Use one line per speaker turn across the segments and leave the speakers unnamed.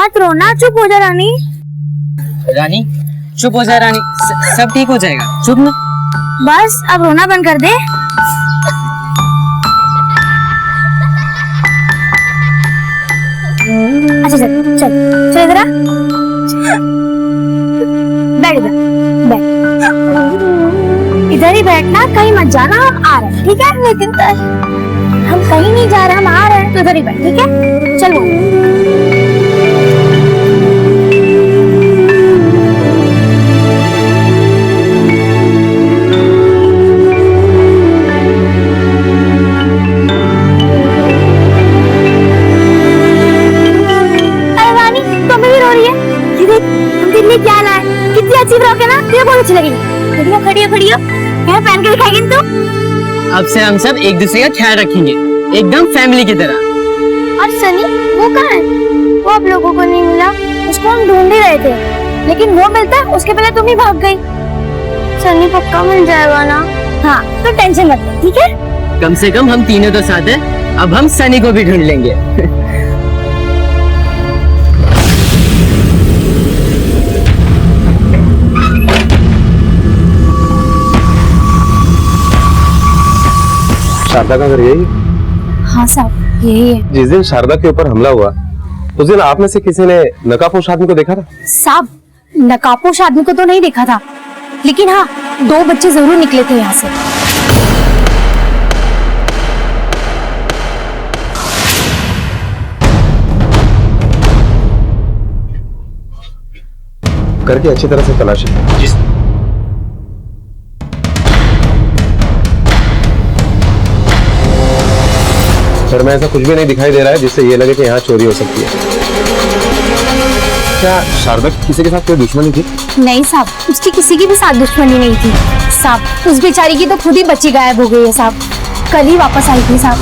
मत रोना, चुप हो जा रानी।
रानी चुप हो जा रानी, सब ठीक हो जाएगा, चुप ना।
बस अब रोना बंद कर दे। अच्छा चल चल चल इधर आ। बैठ इधर, बैठ इधर ही बैठना, कहीं मत जाना, हम आ रहे हैं ठीक है। लेकिन हम कहीं नहीं जा रहे, हम आ रहे हैं, तो इधर ही बैठ ठीक है। चलो क्या लाए, कितनी अच्छी फ्रॉक है ना, तुझे बहुत अच्छी लगेगी। खड़ी हो खड़ी हो, क्या पहन के दिखाएगी तू?
अब से हम सब एक दूसरे का ख्याल रखेंगे, एकदम फैमिली की तरह।
और सनी वो कहाँ है? वो आप लोगों को नहीं मिला, उसको हम ढूंढ ही रहे थे, लेकिन वो मिलता उसके पहले तुम ही भाग गई। सनी पक्का मिल जाएगा ना? हाँ तो टेंशन मत ले ठीक है।
कम से कम हम तीनों तो साथ हैं, अब हम सनी को भी ढूंढ लेंगे।
शारदा का घर यही?
हाँ साहब यही है।
जिस दिन शारदा के ऊपर हमला हुआ उस दिन आप में से किसी ने नकाबपोश आदमी को देखा था?
साहब नकाबपोश आदमी को तो नहीं देखा था, लेकिन हाँ 2 बच्चे जरूर निकले थे यहाँ से।
करके अच्छी तरह से तलाशी। सर में ऐसा कुछ भी नहीं दिखाई दे रहा है जिससे ये लगे कि यहाँ चोरी हो सकती है। क्या शारदा किसी के साथ कोई दुश्मनी थी?
नहीं साहब, उसकी किसी की भी साथ दुश्मनी नहीं थी साहब। उस बेचारी की तो खुद ही बच्ची गायब हो गई है साहब, कल ही वापस आई थी साहब।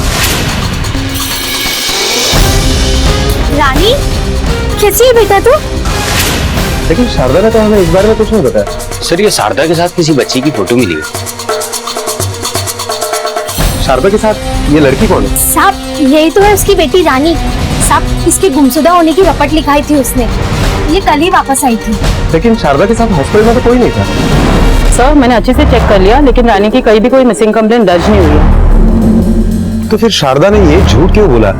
रानी कैसी है बेटा तू?
लेकिन शारदा ने तो हमें इस बारे में कुछ नहीं बताया।
सर ये शारदा के साथ किसी बच्ची की फोटो मिली है।
शारदा के साथ ये लड़की कौन है?
साहब यही तो है उसकी बेटी रानी साहब। इसके गुमशुदा होने की रपट लिखाई थी उसने, ये कल ही वापस आई थी।
लेकिन शारदा के साथ हॉस्पिटल में तो कोई नहीं था।
सर मैंने अच्छे से चेक कर लिया, लेकिन रानी की कहीं भी कोई मिसिंग कंप्लेंट दर्ज नहीं हुई है।
तो फिर शारदा ने ये झूठ क्यों बोला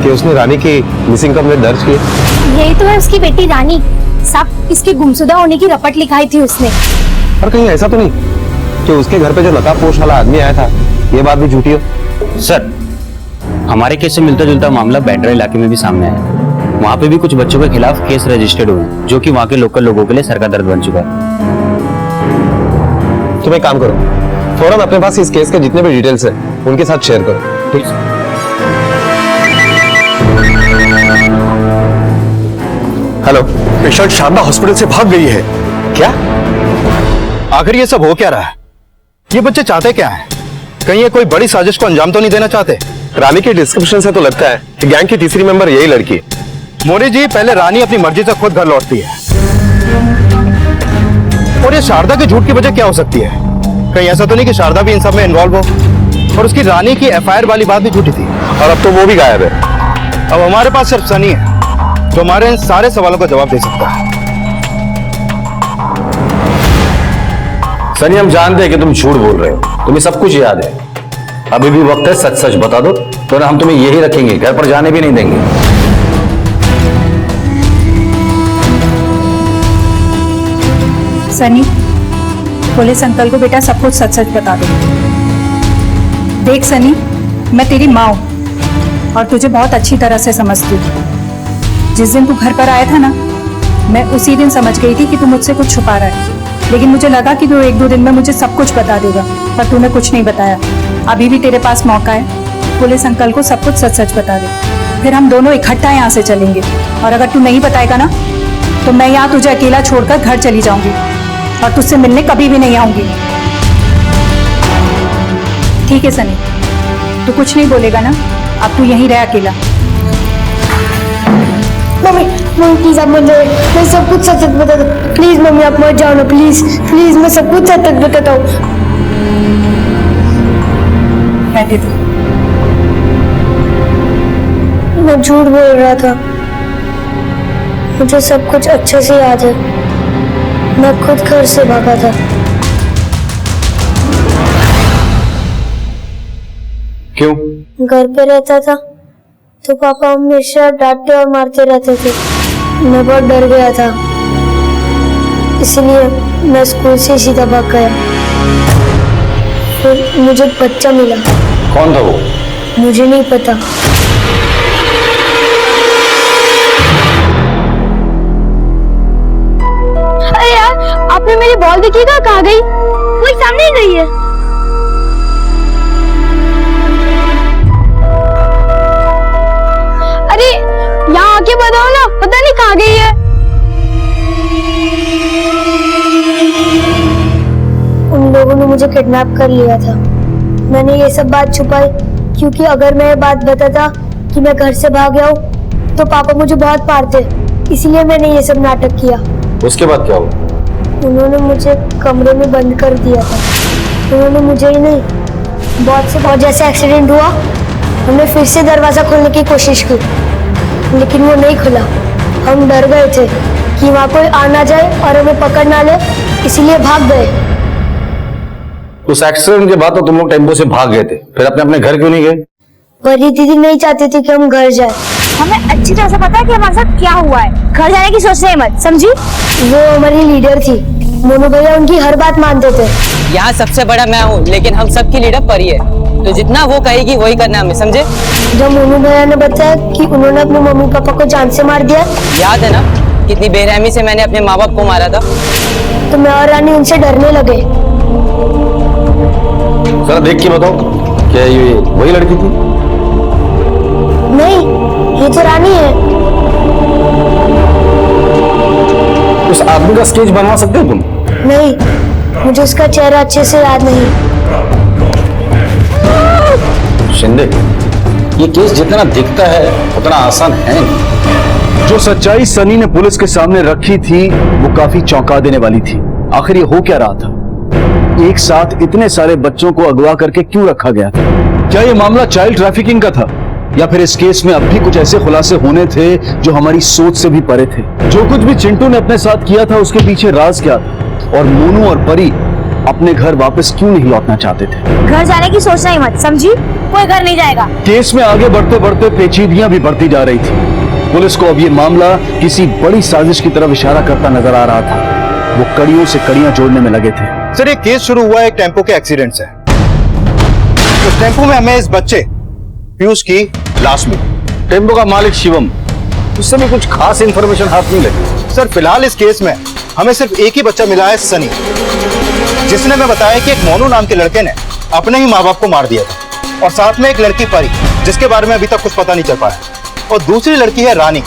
कि उसने रानी की मिसिंग कंप्लेंट दर्ज की?
यही तो है उसकी बेटी रानी साहब। इसके गुमशुदा होने की रपट लिखाई थी उसने।
और कहीं ऐसा तो नहीं कि उसके घर पे जो नकाबपोश वाला आदमी आया था ये बात भी झूठी हो?
सर हमारे केस से मिलता जुलता मामला बैंड्रा इलाके में भी सामने आया। वहाँ पे भी कुछ बच्चों के खिलाफ केस रजिस्टर्ड हुए, जो कि वहाँ के लोकल लोगों के लिए सर का दर्द बन चुका है।
तुम एक काम करो, फौरन अपने पास इस केस के जितने भी डिटेल्स हैं उनके साथ शेयर करो। ठीक? हेलो,
पेशेंट शारदा हॉस्पिटल से भाग गई है।
क्या?
आखिर ये सब हो क्या रहा है? ये बच्चे चाहते क्या हैं? कहीं ये कोई बड़ी साजिश को अंजाम तो नहीं देना चाहते?
रानी के डिस्क्रिप्शन से तो लगता है कि गैंग की तीसरी मेंबर यही लड़की।
मोदी जी पहले रानी अपनी मर्जी से खुद घर लौटती है, और ये शारदा के झूठ की वजह क्या हो सकती है? कहीं ऐसा तो नहीं कि शारदा भी इन सब में इन्वॉल्व हो? और उसकी रानी की एफआईआर वाली बात भी झूठी थी,
और अब तो वो भी गायब है।
अब हमारे पास सिर्फ सनी है जो हमारे इन सारे सवालों का जवाब दे सकता है।
सनी हम जानते हैं कि तुम झूठ बोल रहे हो, तुम्हें सब कुछ याद है। अभी भी वक्त है, सच सच बता दो, तो हम तुम्हें यही रखेंगे, घर पर जाने भी नहीं देंगे।
सनी पुलिस अंकल को बेटा सब कुछ सच सच बता दो। देख सनी, मैं तेरी माँ हूँ और तुझे बहुत अच्छी तरह से समझती हूँ। जिस दिन तू घर पर आया था ना, मैं उसी दिन समझ गई थी कि तू मुझसे कुछ छुपा रहा है, लेकिन मुझे लगा कि तू 1-2 दिन में मुझे सब कुछ बता देगा, पर तूने कुछ नहीं बताया। अभी भी तेरे पास मौका है, पुलिस अंकल को सब कुछ सच सच बता दे, फिर हम दोनों इकट्ठा यहाँ से चलेंगे। और अगर तू नहीं बताएगा ना, तो मैं यहाँ तुझे अकेला छोड़कर घर चली जाऊंगी और तुझसे मिलने कभी भी नहीं आऊंगी। ठीक है सनी, तू कुछ नहीं बोलेगा ना? अब तू यहीं रह अकेला।
मम्मी मम्मी प्लीज आप मत जाओ, मैं सब कुछ सच सच बता दो प्लीज। मम्मी आप मत जाओ ना प्लीज प्लीज, मैं सब कुछ सच सच बताता हूँ।
बैठे तू।
मैं झूठ बोल रहा था, मुझे सब कुछ अच्छे से याद है। मैं खुद घर से भागा था।
क्यों?
घर पे रहता था तो पापा हमेशा डांटते और मारते रहते थे। मैं बहुत डर गया था, इसलिए मैं स्कूल से सीधा भाग गया। फिर मुझे एक बच्चा मिला।
कौन था वो?
मुझे नहीं पता। अरे यार, आपने मेरी बॉल देखी कहाँ गई? कोई सामने ही गई है। अरे यहाँ आके बताओ ना, पता नहीं कहाँ गई है। उन लोगों ने मुझे किडनैप कर लिया था। मैंने ये सब बात छुपाई क्योंकि अगर मैं ये बात बताता कि मैं घर से भाग गया हूँ तो पापा मुझे बहुत मारते। इसलिए मैंने ये सब नाटक किया।
उसके बाद क्या हुआ?
उन्होंने मुझे कमरे में बंद कर दिया था। उन्होंने मुझे ही नहीं, बहुत से बहुत जैसे एक्सीडेंट हुआ, हमने फिर से दरवाजा खोलने की कोशिश की, लेकिन वो नहीं खुला। हम डर गए थे कि वहाँ कोई आ ना जाए और हमें पकड़ ना ले, इसलिए भाग गए।
उस एक्सीडेंट के बाद तो तुम लोग टेम्पो से भाग गए थे, फिर अपने अपने घर क्यों नहीं गए?
परी दीदी नहीं चाहती थी कि हम घर जाए। हमें अच्छी तरह से पता है कि हमारे साथ क्या हुआ है। घर जाने की सोच नहीं मत, समझी? वो हमारी लीडर थी। मोनू भैया उनकी हर बात मानते थे।
यहाँ सबसे बड़ा मैं हूँ, लेकिन हम सबकी लीडर परी है, तो जितना वो कहेगी वही करना है हमें, समझे?
जब मोनू भैया ने बताया कि उन्होंने अपने मम्मी पापा को जान से मार दिया,
याद है ना कितनी बेरहमी से मैंने अपने माँ बाप को मारा था?
तो मैं और रानी उनसे डरने लगे।
जरा देख के बताओ, क्या ये वही लड़की थी?
नहीं, ये तो रानी है।
उस आदमी का स्केच बनवा सकते हो तुम?
नहीं, मुझे उसका चेहरा अच्छे से याद नहीं।
शिंदे, ये केस जितना दिखता है उतना आसान है नहीं।
जो सच्चाई सनी ने पुलिस के सामने रखी थी वो काफी चौंका देने वाली थी। आखिर ये हो क्या रहा था? एक साथ इतने सारे बच्चों को अगवा करके क्यों रखा गया था? क्या ये मामला चाइल्ड ट्रैफिकिंग का था, या फिर इस केस में अब भी कुछ ऐसे खुलासे होने थे जो हमारी सोच से भी परे थे? जो कुछ भी चिंटू ने अपने साथ किया था उसके पीछे राज क्या था, और मोनू और परी अपने घर वापस क्यों नहीं लौटना चाहते थे?
घर जाने की सोचना ही मत, समझी? कोई घर नहीं जाएगा।
केस में आगे बढ़ते बढ़ते पेचीदगियां भी बढ़ती जा रही थी। पुलिस को अब ये मामला किसी बड़ी साजिश की तरफ इशारा करता नजर आ रहा था। वो कड़ियों से कड़ियां जोड़ने में लगे थे।
सर, ये केस शुरू हुआ एक टेम्पो के एक्सीडेंट से। उस टेम्पो में हमें इस बच्चे पीयूष की लाश मिली। टेम्पो का मालिक शिवम, उससे भी कुछ खास इंफॉर्मेशन हाथ नहीं लगी। सर, फिलहाल इस केस में हमें सिर्फ एक ही बच्चा मिला है, सनी, जिसने हमें बताया कि एक मोनू नाम के लड़के ने अपने ही माँ बाप को मार दिया था, और साथ में एक लड़की परी, जिसके बारे में अभी तक कुछ पता नहीं चल पाया, और दूसरी लड़की है रानी,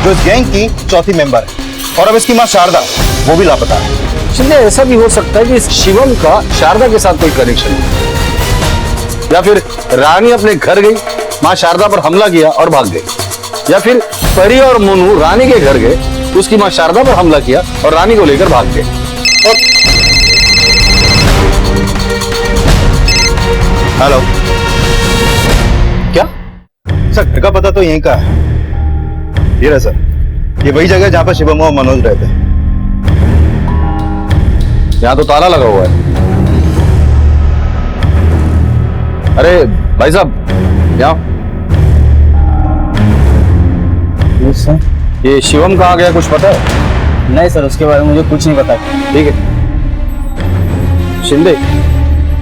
जो इस गैंग की चौथी मेंबर है, और अब इसकी माँ शारदा, वो भी लापता है।
इसलिए ऐसा भी हो सकता है कि इस शिवम का शारदा के साथ कोई कनेक्शन है,
या फिर रानी अपने घर गई, माँ शारदा पर हमला किया और भाग गई, या फिर परी और मोनू रानी के घर गए, उसकी माँ शारदा पर हमला किया और रानी को लेकर भाग गए। और हेलो, क्या सर, घर का पता तो यहीं का है। ये रहा सर, ये वही जगह जहां पर शिवम और मनोज रहते हैं। यहाँ तो ताला लगा हुआ है। अरे भाई साहब, यहाँ ये शिवम कहाँ गया, कुछ पता है?
नहीं सर, उसके बारे में मुझे कुछ नहीं पता।
ठीक है। शिंदे,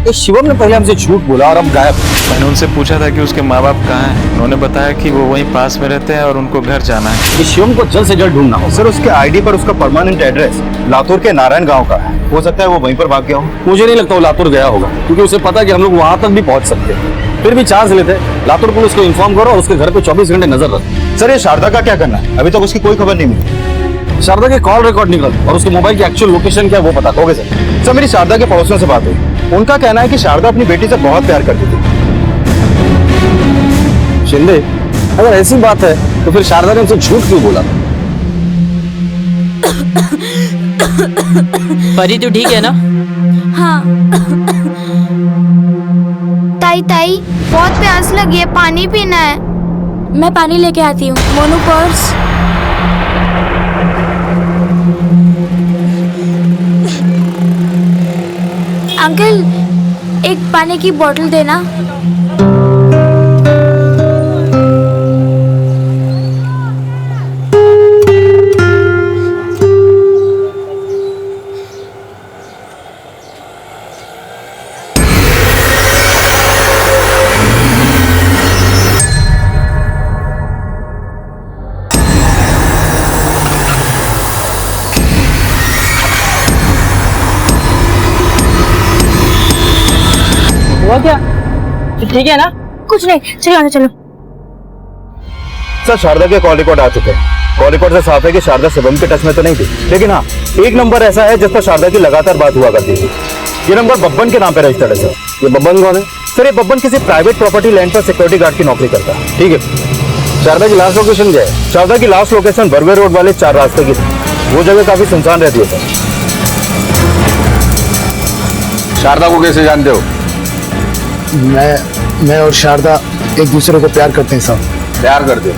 ये शिवम ने पहले हमसे झूठ बोला और अब गायब।
मैंने उनसे पूछा था कि उसके माँ बाप कहाँ हैं। उन्होंने बताया कि वो वहीं पास में रहते हैं और उनको घर जाना है।
इस शिवम को जल्द से जल्द ढूंढना हो। सर, उसके आईडी पर उसका परमानेंट एड्रेस लातूर के नारायण गांव का है। हो सकता है वो वहीं पर भाग गया हो। मुझे नहीं लगता वो लातूर गया होगा, क्योंकि उसे पता है कि हम लोग वहां तक भी पहुंच सकते हैं। फिर भी चांस लेते, लातूर पुलिस को इन्फॉर्म करो और उसके घर पे 24 घंटे नजर रखो। सर, ये शारदा का क्या करना है? अभी तक उसकी कोई खबर नहीं मिली। शारदा के कॉल रिकॉर्ड निकल और उसके मोबाइल की एक्चुअल लोकेशन क्या है वो पता। Okay sir. सर, मेरी शारदा के पड़ोसियों से बात हुई। उनका कहना है कि शारदा अपनी बेटी से बहुत प्यार करती थी। शिंदे, अगर ऐसी बात है तो फिर शारदा ने हमसे झूठ क्यों बोला?
परी तू ठीक है ना?
हाँ। ताई ताई, बहुत प्यास लगी है, पानी पीना है। मैं पानी लेके आती हूँ। मोनू पर्स। अंकल एक पानी की बोतल देना।
हुआ क्या? ठीक है ना?
कुछ नहीं, चलो आगे चलो।
सर शारदा के कॉल रिकॉर्ड आ चुके हैं। कॉल रिकॉर्ड से साफ है कि शारदा शिवम के टच में तो नहीं थी, लेकिन हाँ एक नंबर ऐसा है जिस पर शारदा की लगातार बात हुआ करती थी। ये नंबर बब्बन के नाम पे रजिस्टर्ड है सर। ये बब्बन कौन है? सर ये बब्बन किसी प्राइवेट प्रॉपर्टी लैंड पर सिक्योरिटी गार्ड की नौकरी करता है। ठीक है। शारदा की लास्ट लोकेशन क्या है? शारदा की लास्ट लोकेशन बर्वे रोड वाले 4 रास्ते की थी। वो जगह काफी सुनसान रहती है सर।
शारदा को कैसे जानते हो?
मैं और शारदा एक दूसरे को प्यार करते हैं साहब।
प्यार करते हो?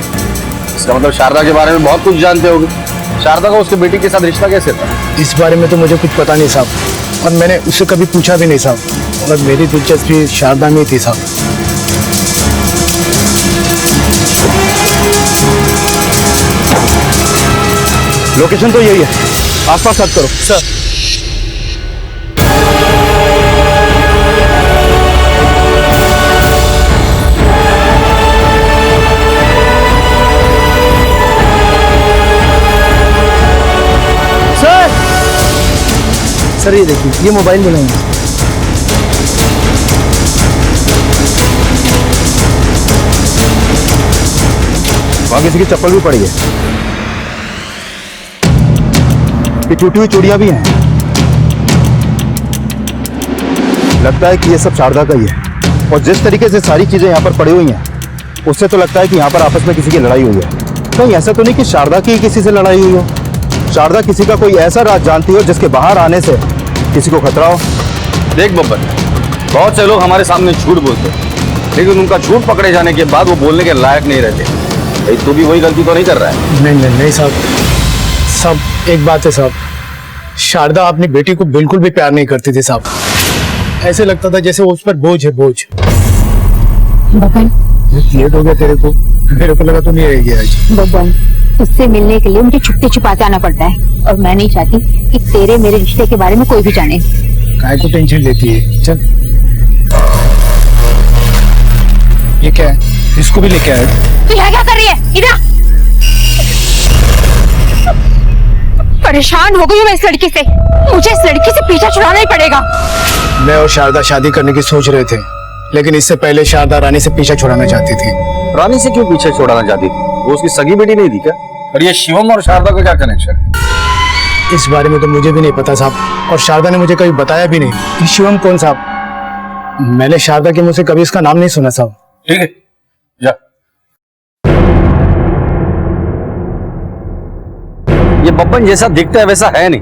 इसका मतलब शारदा के बारे में बहुत कुछ जानते होगे। शारदा का उसके बेटी के साथ रिश्ता कैसे था?
इस बारे में तो मुझे कुछ पता नहीं साहब, और मैंने उससे कभी पूछा भी नहीं साहब। और मेरी दिलचस्पी शारदा में थी साहब।
लोकेशन तो यही है, आसपास सर्च करो सर।
सर ये देखिए, ये मोबाइल मिला है।
वहां किसी की चप्पल भी पड़ी है। ये टूटी हुई चूड़ियां भी हैं। लगता है कि ये सब शारदा का ही है। और जिस तरीके से सारी चीजें यहाँ पर पड़ी हुई हैं, उससे तो लगता है कि यहाँ पर आपस में किसी की लड़ाई हुई है। कहीं ऐसा तो नहीं कि शारदा की किसी से लड़ाई हुई हो? शारदा किसी का कोई ऐसा राज जानती हो जिसके बाहर आने से किसी को खतरा हो?
देख बब्बन, बहुत से लोग हमारे सामने झूठ बोलते हैं, लेकिन उनका झूठ पकड़े जाने के बाद वो बोलने के लायक नहीं रहते। भाई तू भी वही गलती तो नहीं कर रहा है?
नहीं साहब। सब एक बात है साहब, शारदा अपनी बेटी को बिल्कुल भी प्यार नहीं करती थी साहब। ऐसे लगता था जैसे वो उस पर बोझ है, बोझ।
बबन,
लेट हो गया तेरे को, मेरे को लगा तो नहीं रहेगी आज।
बबन, उससे मिलने के लिए मुझे छुपते छुपाते आना पड़ता है, और मैं नहीं चाहती कि तेरे मेरे रिश्ते के बारे में कोई भी जाने।
काय को टेंशन लेती है? चल, ये क्या है? इसको भी लेके आए?
तू यहाँ क्या कर रही है? इधर परेशान हो गई हूँ मैं इस लड़की से। मुझे इस लड़की से पीछा छुड़ाना ही पड़ेगा।
मैं और शारदा शादी करने की सोच रहे थे, लेकिन इससे पहले शारदा रानी से पीछा छुड़ाना चाहती थी।
रानी से क्यों पीछे छोड़ाना चाहती थी? वो उसकी सगी बेटी नहीं थी क्या? और ये शिवम और शारदा का क्या कनेक्शन है?
इस बारे में तो मुझे भी नहीं पता साहब, और शारदा ने मुझे कभी बताया भी नहीं। ये शिवम कौन साहब? मैंने शारदा के मुंह से कभी इसका नाम नहीं सुना साहब।
ठीक है, जा। ये बब्बन जैसा दिखता है वैसा है नहीं।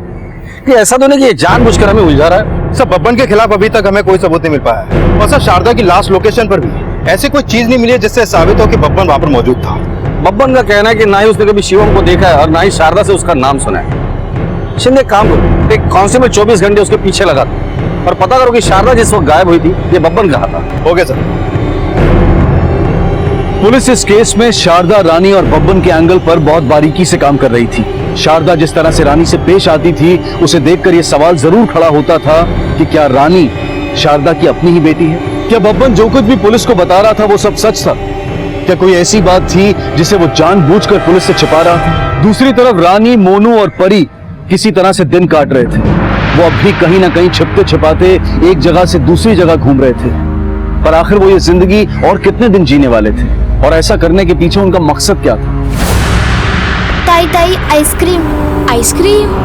कि ऐसा तो नहीं कि ये जानबूझकर हमें उलझा रहा है।
सर बब्बन के खिलाफ अभी तक हमें कोई सबूत नहीं मिल पाया है। और सर शारदा की लास्ट लोकेशन पर भी ऐसी कोई चीज नहीं मिली है जिससे साबित हो कि बब्बन वहां पर मौजूद था।
बब्बन का कहना है कि ना ही उसने कभी शिवम को देखा है और ना ही शारदा से उसका नाम सुना है। शिंदे काम करो, एक कांस्टेबल 24 घंटे उसके पीछे लगा था और पता करो कि शारदा जिस वक्त गायब हुई थी ये बब्बन कहा था।
Okay sir.
पुलिस इस केस में शारदा, रानी और बब्बन के एंगल पर बहुत बारीकी से काम कर रही थी। शारदा जिस तरह से रानी से पेश आती थी, उसे देखकर यह सवाल जरूर खड़ा होता था कि क्या रानी शारदा की अपनी ही बेटी है? क्या बब्बन जो कुछ भी पुलिस को बता रहा था वो सब सच था? क्या कोई ऐसी बात थी जिसे वो जानबूझकर पुलिस से छिपा रहा था? दूसरी तरफ रानी, मोनू और परी किसी तरह से दिन काट रहे थे। वो अब भी कहीं ना कहीं छिपते छिपाते एक जगह से दूसरी जगह घूम रहे थे। पर आखिर वो ये जिंदगी और कितने दिन जीने वाले थे, और ऐसा करने के पीछे उनका मकसद क्या था?
ताई ताई आइसक्रीम, आइसक्रीम।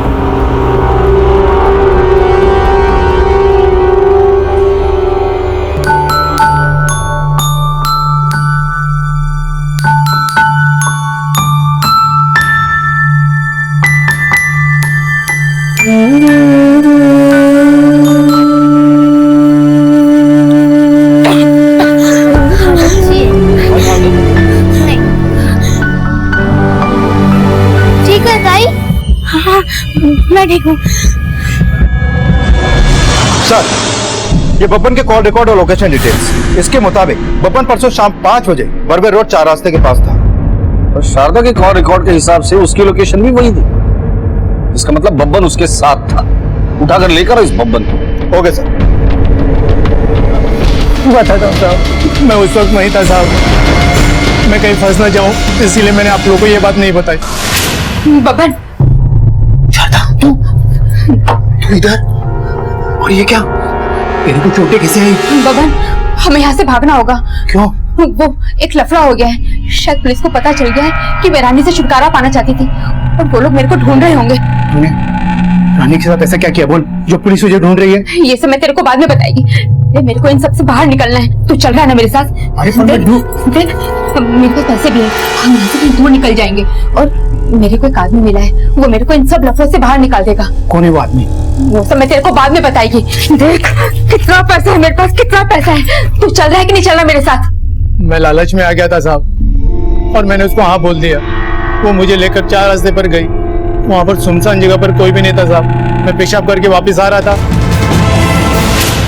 ठीक है ताई। हाँ मैं ठीक हूँ।
सर ये बब्बन के कॉल रिकॉर्ड और लोकेशन डिटेल्स। इसके मुताबिक बब्बन परसों शाम 5 बजे बर्बर रोड 4 रास्ते के पास था।
और शारदा के कॉल रिकॉर्ड के हिसाब से उसकी लोकेशन भी वही थी। इसका मतलब बब्बन उसके साथ था। उठाकर लेकर इस बब्बन को।
Okay sir.
बताता हूँ साहब, मैं उस वक्त वहीं था साहब। मैं कहीं फंस ना जाऊं, इसीलिए मैंने आप लोगों को ये बात नहीं बताई।
बब्बन,
तू इधर? और ये क्या? तेरे को चोटें कैसे आई?
बब्बन, हमें यहाँ से भागना होगा।
क्यों?
वो एक लफड़ा हो गया है। शायद पुलिस को पता चल गया है कि मैं रानी से छुटकारा पाना चाहती थी और वो लोग मेरे को ढूंढ रहे होंगे।
तूने रानी के साथ ऐसा क्या किया? बोल, जो पुलिस तुझे ढूंढ रही है।
ये सब मैं तेरे को बाद में बताएगी। मेरे को इन सब से बाहर निकलना है। तू चल रहा है ना मेरे साथ?
अरे पर मैं
देख, मेरे पास पैसे भी है, हम यहाँ से कहीं दूर निकल जाएंगे। और मेरे को एक आदमी मिला है, वो मेरे को इन सब लफड़ों से बाहर निकाल देगा।
कौन है वो आदमी?
वो सब मैं तेरे को बाद में बताएगी। देख कितना पैसा है मेरे पास, कितना पैसा है। तू चल रहा है कि नहीं चल रहा मेरे साथ?
मैं लालच में आ गया था साहब, और मैंने उसको हाँ बोल दिया। वो मुझे लेकर 4 रास्ते पर गई। वहाँ पर सुनसान जगह पर कोई भी नहीं था साहब। मैं पेशाब करके वापस आ रहा था।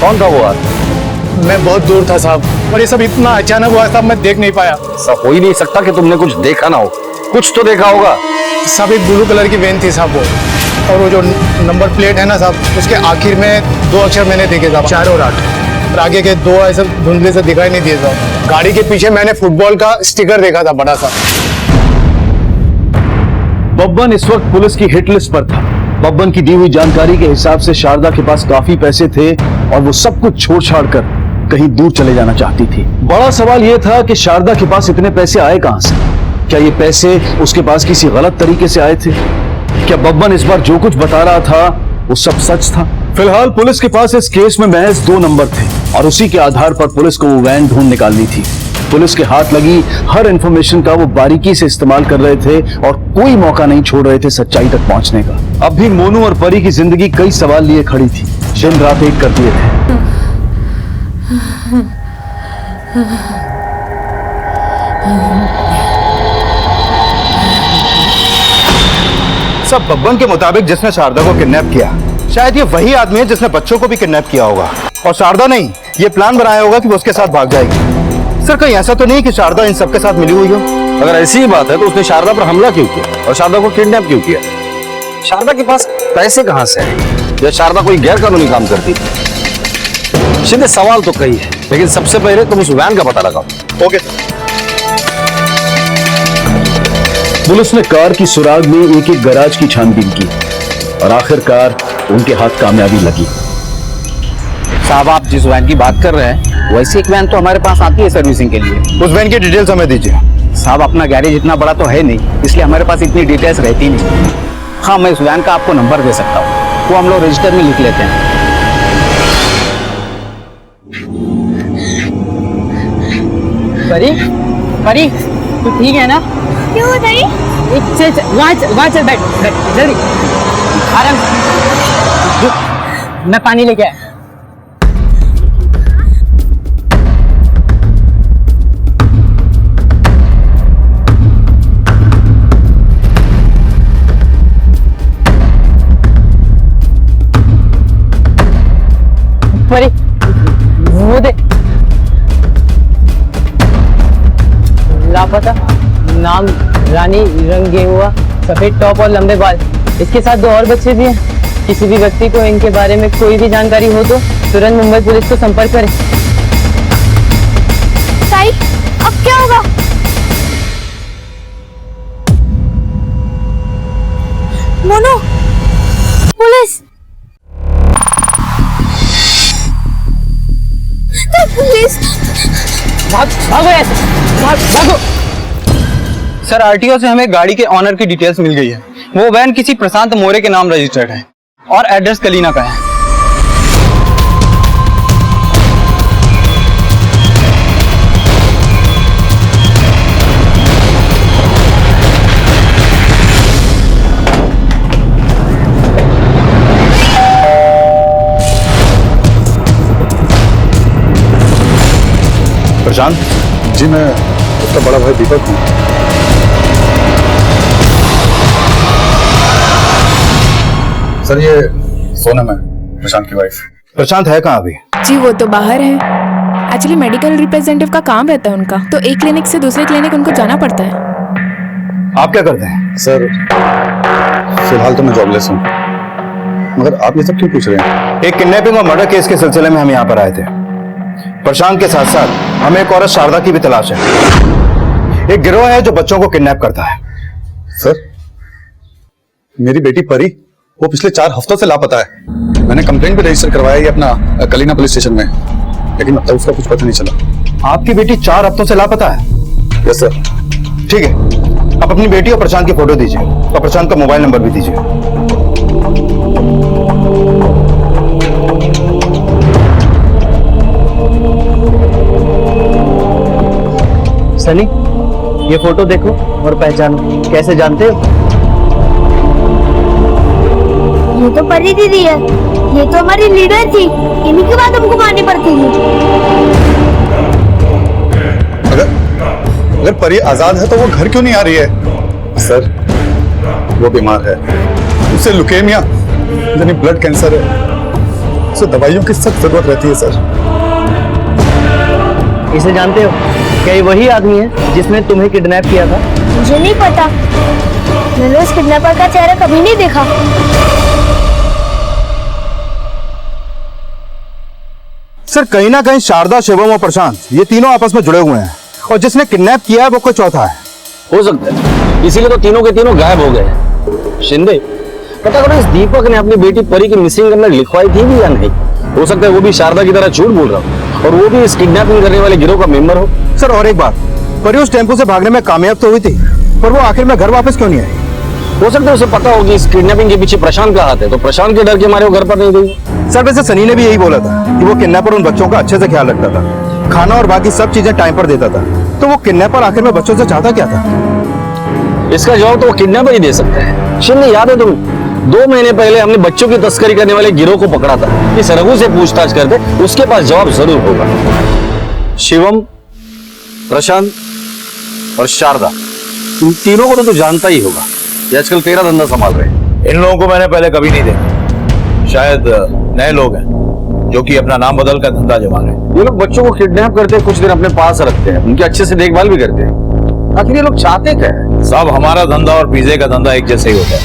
कौन था वो आदमी?
मैं बहुत दूर था साहब, और ये सब इतना अचानक हुआ साहब, मैं देख नहीं पाया।
ऐसा हो ही नहीं सकता कि तुमने कुछ देखा ना हो। कुछ तो देखा होगा।
साहब एक ब्लू कलर की वैन थी साहब वो, और वो जो नंबर प्लेट है ना साहब, उसके आखिर में 2 अक्षर मैंने देखे साहब, 4 और 8। और आगे के 2 ऐसे धुंधले से दिखाई नहीं दिए साहब। गाड़ी के पीछे मैंने फुटबॉल का स्टिकर देखा था, बड़ा सा।
बब्बन इस वक्त पुलिस की हिट लिस्ट पर था। बब्बन की दी हुई जानकारी के हिसाब से शारदा के पास काफी पैसे थे और वो सब कुछ छोड़ छाड़ कर कहीं दूर चले जाना चाहती थी। बड़ा सवाल यह था कि शारदा के पास इतने पैसे आए कहां से? क्या ये पैसे उसके पास किसी गलत तरीके से आए थे? क्या बब्बन इस बार जो कुछ बता रहा था वो सब सच था? फिलहाल पुलिस के पास इस केस में महज 2 नंबर थे और उसी के आधार पर पुलिस को वो वैन ढूंढ निकालनी थी। पुलिस के हाथ लगी हर इंफॉर्मेशन का वो बारीकी से इस्तेमाल कर रहे थे और कोई मौका नहीं छोड़ रहे थे सच्चाई तक पहुंचने का। अब भी मोनू और परी की जिंदगी कई सवाल लिए खड़ी थी। दिन रात एक कर दिए थे।
सब बब्बन के मुताबिक जिसने शारदा को किडनैप किया, शायद ये वही आदमी है जिसने बच्चों को भी किडनैप किया होगा। और शारदा नहीं, ये प्लान बनाया होगा कि वो उसके साथ भाग जाएगी। सर कहीं ऐसा तो नहीं कि शारदा इन सबके साथ मिली हुई हो?
अगर ऐसी ही बात है तो उसने शारदा पर हमला क्यों किया और शारदा को किडनैप क्यों किया? शारदा के पास पैसे कहां से आए? या शारदा कोई गैर कानूनी काम करती थी? सीधे सवाल तो कई है, लेकिन सबसे पहले तुम उस वैन का पता लगाओ।
ओके।
पुलिस ने कार की सुराग में एक एक गैराज की छानबीन की और आखिरकार उनके हाथ कामयाबी लगी।
साहब आप जिस वैन की बात कर रहे हैं वैसे एक वैन तो हमारे पास आती है सर्विसिंग के लिए।
उस वैन की डिटेल्स हमें दीजिए।
साहब अपना गैरेज इतना बड़ा तो है नहीं, इसलिए हमारे पास इतनी डिटेल्स रहती नहीं। हाँ मैं उस वैन का आपको नंबर दे सकता हूँ, वो हम लोग रजिस्टर में लिख लेते हैं।
परी, परी, तू ठीक है ना?
क्यों नहीं?
वहाँ चल बैठ जल्दी, आराम से। मैं पानी लेके आया। परी, वो दे। लापता, नाम रानी, रंग गया हुआ, सफेद टॉप और लंबे बाल। इसके साथ 2 और बच्चे भी हैं। किसी भी व्यक्ति को इनके बारे में कोई भी जानकारी हो तो तुरंत मुंबई पुलिस को संपर्क करें।
साई, अब क्या होगा? Monu, police, police!
भागो ऐसे, भागो।
सर आरटीओ से हमें गाड़ी के ऑनर की डिटेल्स मिल गई है। वो वैन किसी प्रशांत मोरे के नाम रजिस्टर्ड है और एड्रेस कलीना का है।
प्रशांत जी, मैं उसका बड़ा भाई दीपक हूँ। सर ये सोनम है, प्रशांत की वाइफ। प्रशांत है कहाँ अभी?
जी वो तो बाहर है। एक्चुअली मेडिकल रिप्रेजेंटेटिव का काम रहता है उनका, तो एक क्लिनिक से दूसरे क्लिनिक उनको जाना पड़ता है।
आप क्या करते हैं?
सर फिलहाल तो मैं जॉबलेस हूँ, मगर आप ये सब क्यों पूछ रहे हैं?
एक किडनैपिंग और मर्डर केस के सिलसिले में हम यहाँ पर आए थे। प्रशांत के साथ साथ हमें एक औरत शारदा की भी तलाश है। एक गिरोह है जो बच्चों को किडनैप करता है।
सर मेरी बेटी परी वो पिछले 4 हफ्तों से लापता है। मैंने कंप्लेंट भी रजिस्टर करवाया है अपना कलीना पुलिस स्टेशन में, लेकिन अब तक उसका कुछ पता नहीं चला।
आपकी बेटी 4 हफ्तों से लापता है?
Yes sir.
ठीक है, आप अपनी बेटी और प्रशांत की फोटो दीजिए और प्रशांत का मोबाइल नंबर भी दीजिए।
सनी, ये फोटो देखो और पहचानो। कैसे जानते हो?
ये तो परी दीदी है, ये तो हमारी लीडर थी, इन्हीं के बाद हमको मारनी पड़ती थी।
अगर परी आजाद है तो वो घर क्यों नहीं आ रही है? सर वो बीमार है, उसे लुकेमिया यानी ब्लड कैंसर है, उसे दवाइयों की सख्त जरूरत रहती है। सर
इसे जानते हो? क्या ये वही आदमी है जिसने तुम्हें किडनैप किया था?
मुझे नहीं पता, मैंने उस किडनैपर का चेहरा कभी नहीं देखा।
सर कहीं ना कहीं शारदा, शिवम और प्रशांत ये तीनों आपस में जुड़े हुए हैं, और जिसने किडनैप किया है वो कोई चौथा है।
हो सकता है, इसीलिए तो तीनों के तीनों गायब हो गए। शिंदे, पता करो इस दीपक ने अपनी बेटी परी की मिसिंग कंप्लेंट लिखवाई थी भी या नहीं। हो सकता है वो भी शारदा की तरह झूठ बोल रहा हो और वो भी इस किडनैपिंग करने वाले गिरोह का मेंबर हो।
सर और एक बात, परी उस टेम्पो से भागने में कामयाब तो हुई थी, पर वो आखिर में घर वापस क्यों नहीं आई?
हो सकता है उसे पता होगी इस किडनैपिंग के पीछे प्रशांत का हाथ है, तो प्रशांत के डर के मारे वो घर पर नहीं गई।
सर वैसे सनी ने भी यही बोला था कि वो किडनैपर उन बच्चों का अच्छे से ख्याल रखता था, खाना और बाकी सब चीजें टाइम पर देता था। तो वो किडनैपर आखिर में बच्चों से चाहता क्या था?
इसका जवाब तो वो किडनैपर ही दे सकता है। शिंदे, याद है तुम्हें 2 महीने पहले हमने बच्चों की तस्करी करने वाले गिरोह को पकड़ा था। इस रघु से पूछताछ करते, उसके पास जवाब जरूर होगा। शिवम, प्रशांत और शारदा, इन तीनों को तो तू जानता ही होगा, ये आजकल तेरा धंधा संभाल रहे हैं।
इन लोगों को मैंने पहले कभी नहीं देखा, शायद नए लोग हैं जो कि अपना नाम बदल कर धंधा जमा रहे हैं।
ये लोग बच्चों को किडनैप करते हैं, कुछ दिन अपने पास रखते हैं, उनकी अच्छे से देखभाल भी करते हैं। आखिर ये लोग चाहते क्या है?
सब हमारा धंधा और पिज्जे का धंधा एक जैसे ही होता है।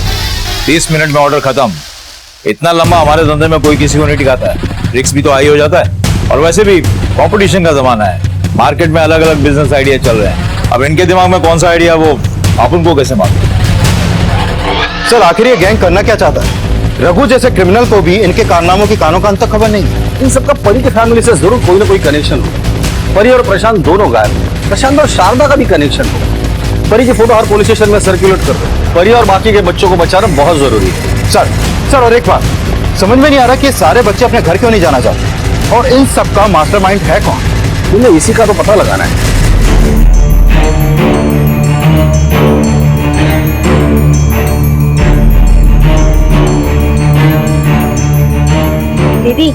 30 मिनट में ऑर्डर खत्म। इतना लंबा हमारे धंधे में कोई किसी को नहीं टिकाता है। रिस्क भी तो हाई हो जाता है, और वैसे भी कंपटीशन का जमाना है, मार्केट में अलग अलग बिजनेस आइडिया चल रहे हैं। अब इनके दिमाग में कौन सा आइडिया वो आप उनको कैसे मालूम? सर आखिर ये गैंग करना क्या चाहता है? रघु जैसे क्रिमिनल को भी इनके कारनामों की कानों कान तक खबर नहीं है।
इन सबका परी के फैमिली से जरूर कोई ना कोई कनेक्शन होगा। परी और प्रशांत दोनों गायब हैं। प्रशांत और शारदा का भी कनेक्शन होगा। परी की फोटो हर पुलिस स्टेशन में सर्कुलेट कर दो। परी और बाकी के बच्चों को बचाना बहुत जरूरी है।
सर और एक बात समझ में नहीं आ रहा कि सारे बच्चे अपने घर क्यों नहीं जाना चाहते, और इन सबका मास्टरमाइंड है कौन?
तुम्हें इसी का तो पता लगाना है।
दीदी,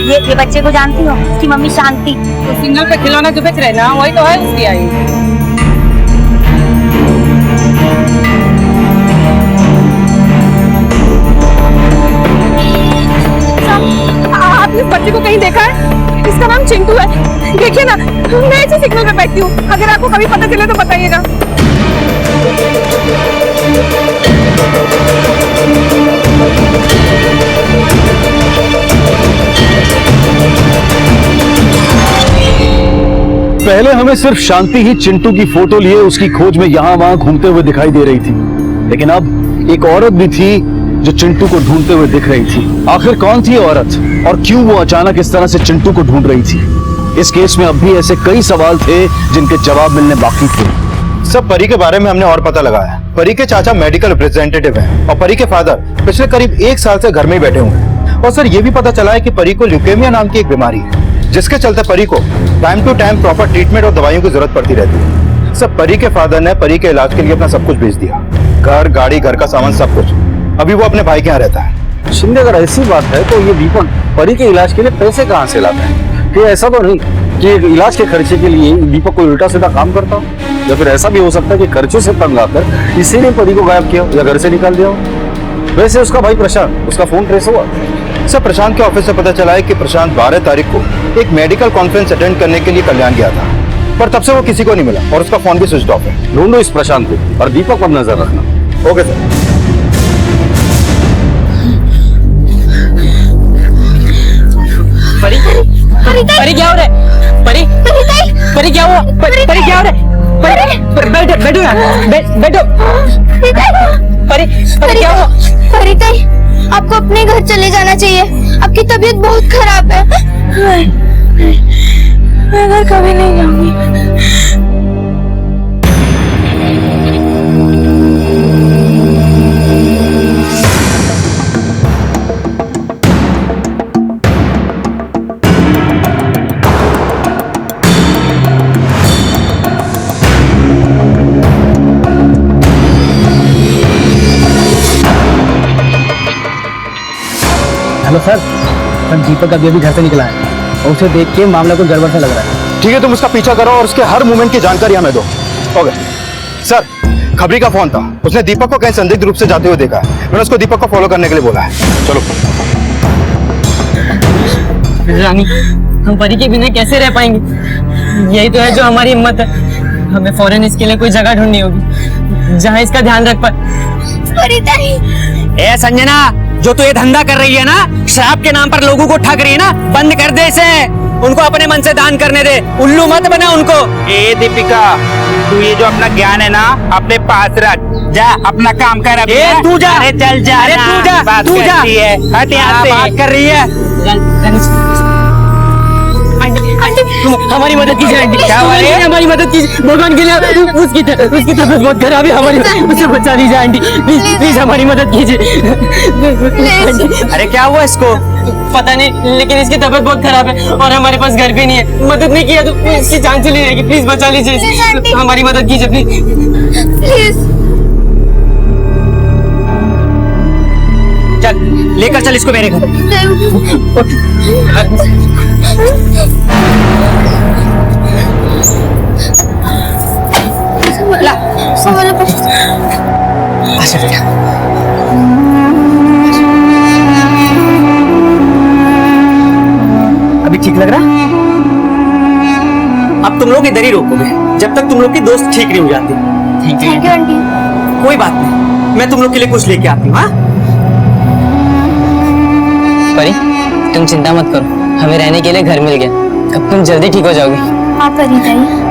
ये बच्चे को जानती हो? उसकी मम्मी शांति।
तो सिग्नल पे खिलौना जो बेच रहे ना, वही तो है उसकी आई। आपने इस बच्चे को कहीं देखा है? इसका नाम चिंटू है। देखिए ना, मैं इसी सिग्नल पे बैठती हूँ, अगर आपको कभी पता चले तो बताइएगा।
पहले हमें सिर्फ शांति ही चिंटू की फोटो लिए उसकी खोज में यहाँ वहां घूमते हुए दिखाई दे रही थी, लेकिन अब एक औरत भी थी जो चिंटू को ढूंढते हुए दिख रही थी। आखिर कौन थी औरत, और क्यों वो अचानक इस तरह से चिंटू को ढूंढ रही थी? इस केस में अब भी ऐसे कई सवाल थे जिनके जवाब मिलने बाकी थे।
सब परी के बारे में हमने और पता लगाया। परी के चाचा मेडिकल रिप्रेजेंटेटिव हैं, और परी के फादर पिछले करीब 1 साल से घर में ही बैठे हुए हैं। और सर ये भी पता चला है कि परी को ल्यूकेमिया नाम की एक बीमारी है, जिसके चलते परी को time to time proper treatment और दवाइयों की जरूरत पड़ती रहती है। सब परी के फादर ने परी के इलाज के लिए अपना सब कुछ बेच दिया, घर, गाड़ी, घर का सामान, सब कुछ। अभी वो अपने भाई के यहाँ रहता है।
शिंदे, अगर ऐसी बात है तो ये दीपक परी के इलाज के लिए पैसे कहाँ से लाता है? कि ऐसा तो नहीं कि इलाज के खर्चे के लिए दीपक कोई उल्टा सीधा काम करता हो, या फिर ऐसा भी हो सकता है कि खर्चों से तंग आकर इसी ने परी को गायब किया या घर से निकाल दिया हो। वैसे उसका भाई प्रशांत, उसका फोन ट्रेस हुआ?
सर, प्रशांत के ऑफिस से पता चला है कि प्रशांत 12 तारीख को एक मेडिकल कॉन्फ्रेंस अटेंड करने के लिए कल्याण गया था, पर तब से वो किसी को नहीं मिला और उसका फोन भी स्विच ऑफ है।
ढूंढो इस प्रशांत को और दीपक पर नजर रखना।
Okay sir.
परी परी क्या हो रहा है? परी परी क्या हुआ? परी क्या हो रहा है? बैठो बैठो यहाँ, बैठो। परी परी क्या हुआ?
परिताई, आपको अपने घर चले जाना चाहिए, आपकी तबीयत बहुत खराब है। मैं घर कभी नहीं जाऊंगी।
हेलो सर, दीपक अभी घर से निकला है और उसे देख के मामला कुछ गड़बड़ सा लग रहा है।
ठीक है, तुम उसका पीछा करो और उसके हर मूवमेंट की जानकारी हमें दो। ओके सर, खबरी का फोन था, उसने दीपक को कहीं संदिग्ध रूप से जाते हुए देखा है। मैंने उसको दीपक को फॉलो करने के लिए बोला है। चलो।
रानी, हम परी के बिना कैसे रह पाएंगे? यही तो है जो हमारी हिम्मत है। हमें फौरन इसके लिए कोई जगह ढूंढनी होगी जहाँ इसका ध्यान रख पाए।
परिताई,
ए संजना, जो तू ये धंधा कर रही है ना, शराब के नाम पर लोगों को ठग रही है ना, बंद कर दे इसे। उनको अपने मन से दान करने दे, उल्लू मत बना उनको।
ए दीपिका, तू ये जो अपना ज्ञान है ना अपने पास रख, जा अपना काम कर। अभी
तू जा,
अरे चल जा,
अरे तू जा,
बात
तू जा।
करती है, हट यहाँ से।
बात कर रही है।
हमारी मदद कीजिए आंटी,
क्या हुआ रे?
हमारी मदद कीजिए भगवान के लिए। उसकी तबीयत बहुत खराब है, हमारी उसे बचा दीजिए आंटी, प्लीज प्लीज हमारी मदद कीजिए।
अरे क्या हुआ इसको?
पता नहीं, लेकिन इसकी तबीयत बहुत खराब है और हमारे पास घर भी नहीं है। मदद नहीं किया तो इसकी जान चली जाएगी। प्लीज बचा लीजिए इसे, हमारी मदद कीजिए प्लीज।
चल लेकर चल इसको मेरे घर।
ला,
अभी ठीक लग रहा? अब तुम लोग इधर ही रोकोगे जब तक तुम लोग की दोस्त ठीक नहीं हो जाती।
Thank you aunty.
कोई बात नहीं, मैं तुम लोग के लिए कुछ लेके आती हूँ। हाँ
परी, तुम चिंता मत करो, हमें रहने के लिए घर मिल गया। अब तुम जल्दी ठीक हो जाओगे।
हाँ परिताई।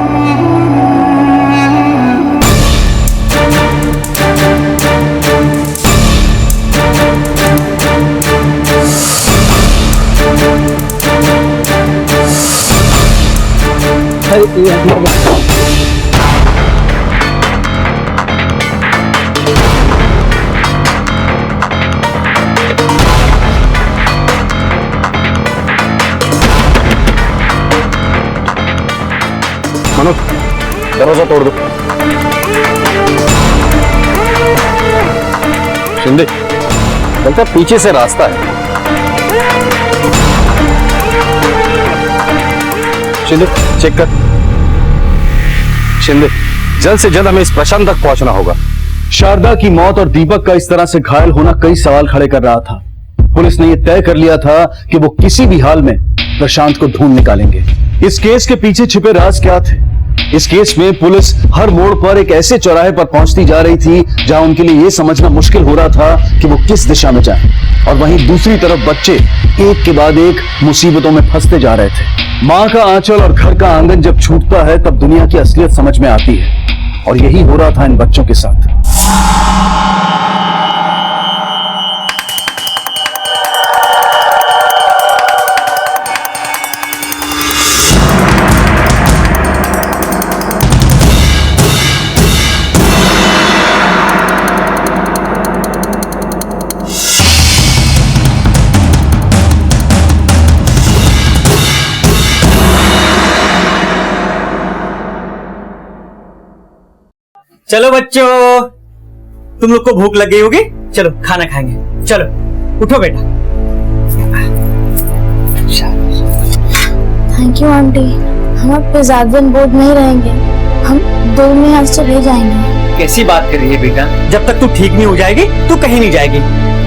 मनोज, दरवाजा तोड़ दो। शिंदे, लगता है पीछे से रास्ता है। शिंदे, चेक कर। शिंदे, जल्द से जल्द हमें इस प्रशांत तक पहुंचना होगा।
शारदा की मौत और दीपक का इस तरह से घायल होना कई सवाल खड़े कर रहा था। पुलिस ने यह तय कर लिया था कि वो किसी भी हाल में प्रशांत को ढूंढ निकालेंगे। इस केस के पीछे छिपे राज क्या थे? इस केस में पुलिस हर मोड़ पर एक ऐसे चौराहे पर पहुंचती जा रही थी जहां उनके लिए यह समझना मुश्किल हो रहा था कि वो किस दिशा में जाएं, और वहीं दूसरी तरफ बच्चे एक के बाद एक मुसीबतों में फंसते जा रहे थे। मां का आंचल और घर का आंगन जब छूटता है तब दुनिया की असलियत समझ में आती है, और यही हो रहा था इन बच्चों के साथ।
चलो बच्चों, तुम लोग को भूख लग गई होगी, चलो खाना खाएंगे। चलो उठो बेटा।
थैंक यू आंटी, हम अब पे ज्यादा दिन बोर्ड नहीं रहेंगे, हम 2 में यहाँ से चले जाएंगे।
कैसी बात कर रही है बेटा? जब तक तू ठीक नहीं हो जाएगी तू कहीं नहीं जाएगी,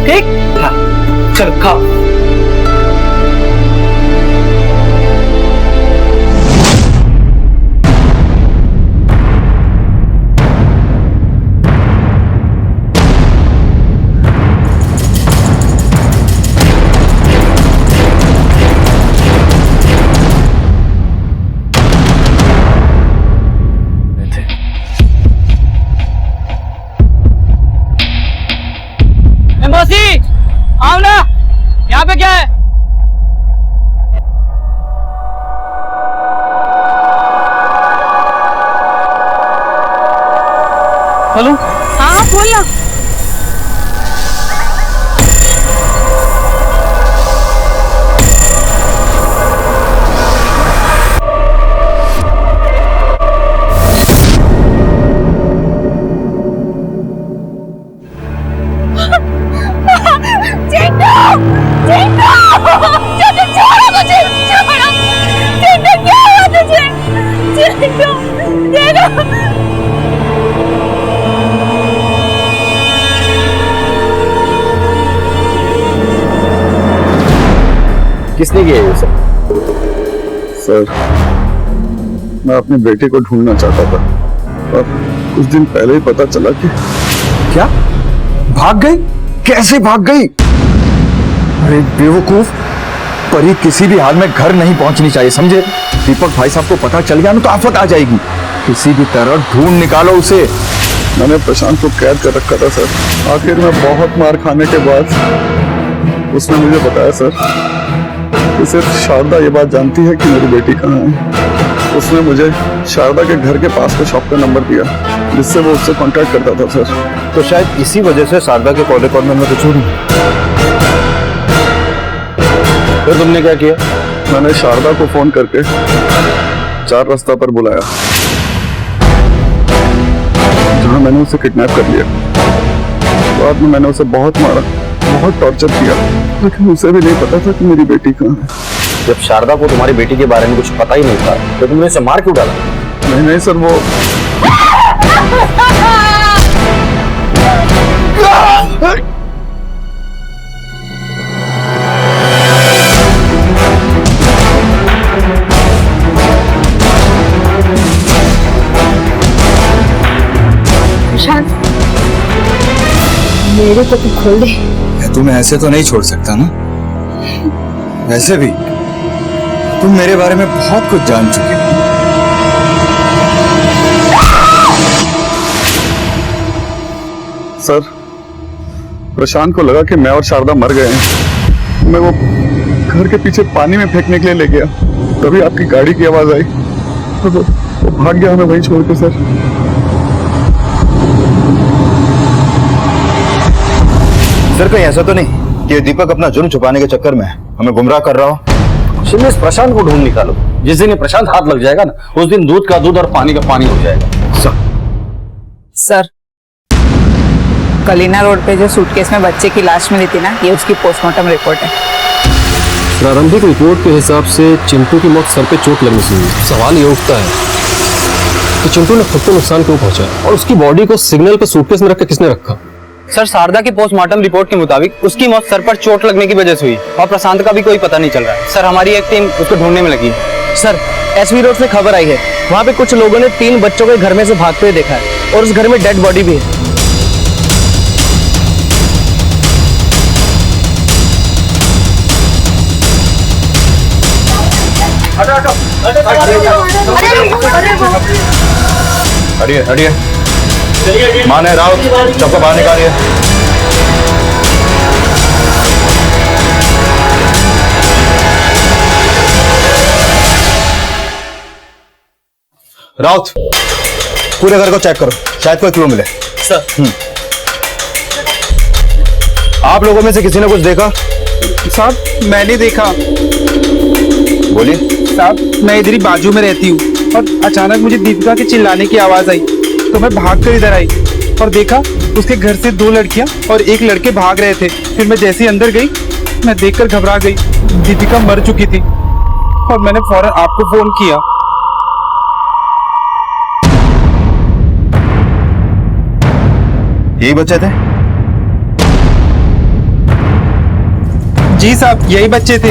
ठीक? हाँ
चल खा।
मौसी आओ ना, यहाँ पे क्या है? हेलो,
हाँ बोल ना।
किसने किया ये सब?
सर, मैं अपने बेटे को ढूंढना चाहता था और कुछ दिन पहले ही पता चला कि
क्या भाग गई? कैसे भाग गई? अरे बेवकूफ, परी किसी भी हाल में घर नहीं पहुंचनी चाहिए, समझे? दीपक भाई साहब को पता चल गया ना तो आफत आ जाएगी। किसी भी तरह ढूंढ निकालो उसे।
मैंने प्रशांत को कैद कर रखा था सर। आखिर में बहुत मार खाने के बाद उसने मुझे बताया सर कि सिर्फ शारदा ये बात जानती है कि मेरी बेटी कहाँ है। उसने मुझे शारदा के घर के पास के शॉप का नंबर दिया जिससे वो उससे कांटेक्ट करता था सर।
तो शायद इसी वजह से शारदा के कॉल रिकॉर्ड में मैं कुछ नहीं। फिर तुमने क्या किया?
मैंने शारदा को फोन करके 4 रास्ता पर बुलाया जहां मैंने उसे किडनैप कर लिया। बाद में मैंने उसे बहुत मारा, बहुत टॉर्चर किया, लेकिन उसे भी नहीं पता था कि मेरी बेटी कहाँ है।
जब शारदा को तुम्हारी बेटी के बारे में कुछ पता ही नहीं था तो तुमने इसे मार क्यों डाला?
नहीं सर, वो
मेरे को तो खोल दे।
तुम्हें ऐसे तो नहीं छोड़ सकता ना। वैसे भी तुम मेरे बारे में बहुत कुछ जान चुके हो।
सर, प्रशांत को लगा कि मैं और शारदा मर गए हैं। मैं वो घर के पीछे पानी में फेंकने के लिए ले गया, तभी आपकी गाड़ी की आवाज आई तो वो भाग गया हमें वहीं छोड़ के सर।
सर, कहीं ऐसा तो नहीं कि दीपक अपना जुर्म छुपाने के चक्कर में हमें गुमराह कर रहा हो?
शिंदे, इस प्रशांत को ढूंढ निकालो। जिस दिन ये प्रशांत हाथ लग जाएगा ना, उस दिन दूध का दूध और पानी का पानी हो जाएगा।
सर, कलीना रोड पे जो सूटकेस में बच्चे की लाश मिली थी ना, ये उसकी पोस्टमार्टम रिपोर्ट है।
प्रारंभिक रिपोर्ट के हिसाब से चिंटू की मौत सर पे चोट लगने से हुई। सवाल ये उठता है कि चिंटू ने खुद को नुकसान क्यों पहुंचाया और उसकी बॉडी को सिग्नल पे सूटकेस में रख के किसने रखा?
सर, शारदा की पोस्टमार्टम रिपोर्ट के मुताबिक उसकी मौत सर पर चोट लगने की वजह से हुई और प्रशांत का भी कोई पता नहीं चल रहा है। सर, हमारी एक टीम उसको ढूंढने में लगी है।
सर, एसवी रोड से खबर आई है, वहाँ पे कुछ लोगों ने 3 बच्चों को घर में से भागते हुए देखा है और उस घर में डेड बॉडी भी है।
हटिए हटिए, माने राउत सबको बाहर निकालिए। राउत, पूरे घर को चेक करो, शायद कोई क्लू मिले।
सर।
आप लोगों में से किसी ने कुछ देखा?
साहब, मैंने देखा।
बोलिए।
साहब, मैं इधर ही बाजू में रहती हूँ और अचानक मुझे दीपिका के चिल्लाने की आवाज आई तो मैं भागकर इधर आई और देखा उसके घर से 2 लड़कियां और 1 लड़के भाग रहे थे। फिर मैं जैसे ही अंदर गई, मैं देखकर घबरा गई। दीपिका मर चुकी थी और मैंने फौरन आपको फोन किया।
यही बच्चे थे?
जी साहब, यही बच्चे थे।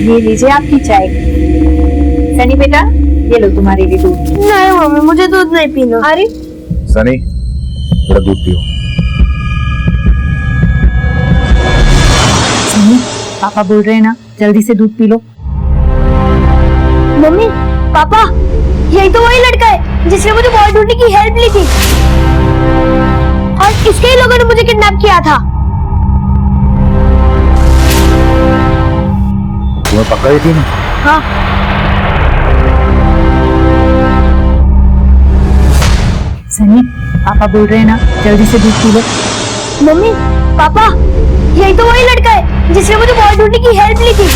ये लीजिए आपकी चाय। सनी बेटा, ये लो तुम्हारे लिए दूध।
नहीं मम्मी, मुझे दूध नहीं पीना।
अरे
सनी, थोड़ा दूध पियो।
सनी, पापा बोल रहे हैं ना, जल्दी से दूध पी लो।
मम्मी, पापा, यही तो वही लड़का है जिसने मुझे बॉय ढूंढने की हेल्प ली थी, और इसके ही लोगों ने मुझे किडनैप किया था।
तुम्हें पक्का यकीन है?
हाँ।
सनी, पापा बोल रहे हैं ना, जल्दी से दूध पी लो।
मम्मी, पापा, यही तो वही लड़का है जिसने मुझे बॉय ढूंढने की हेल्प ली थी,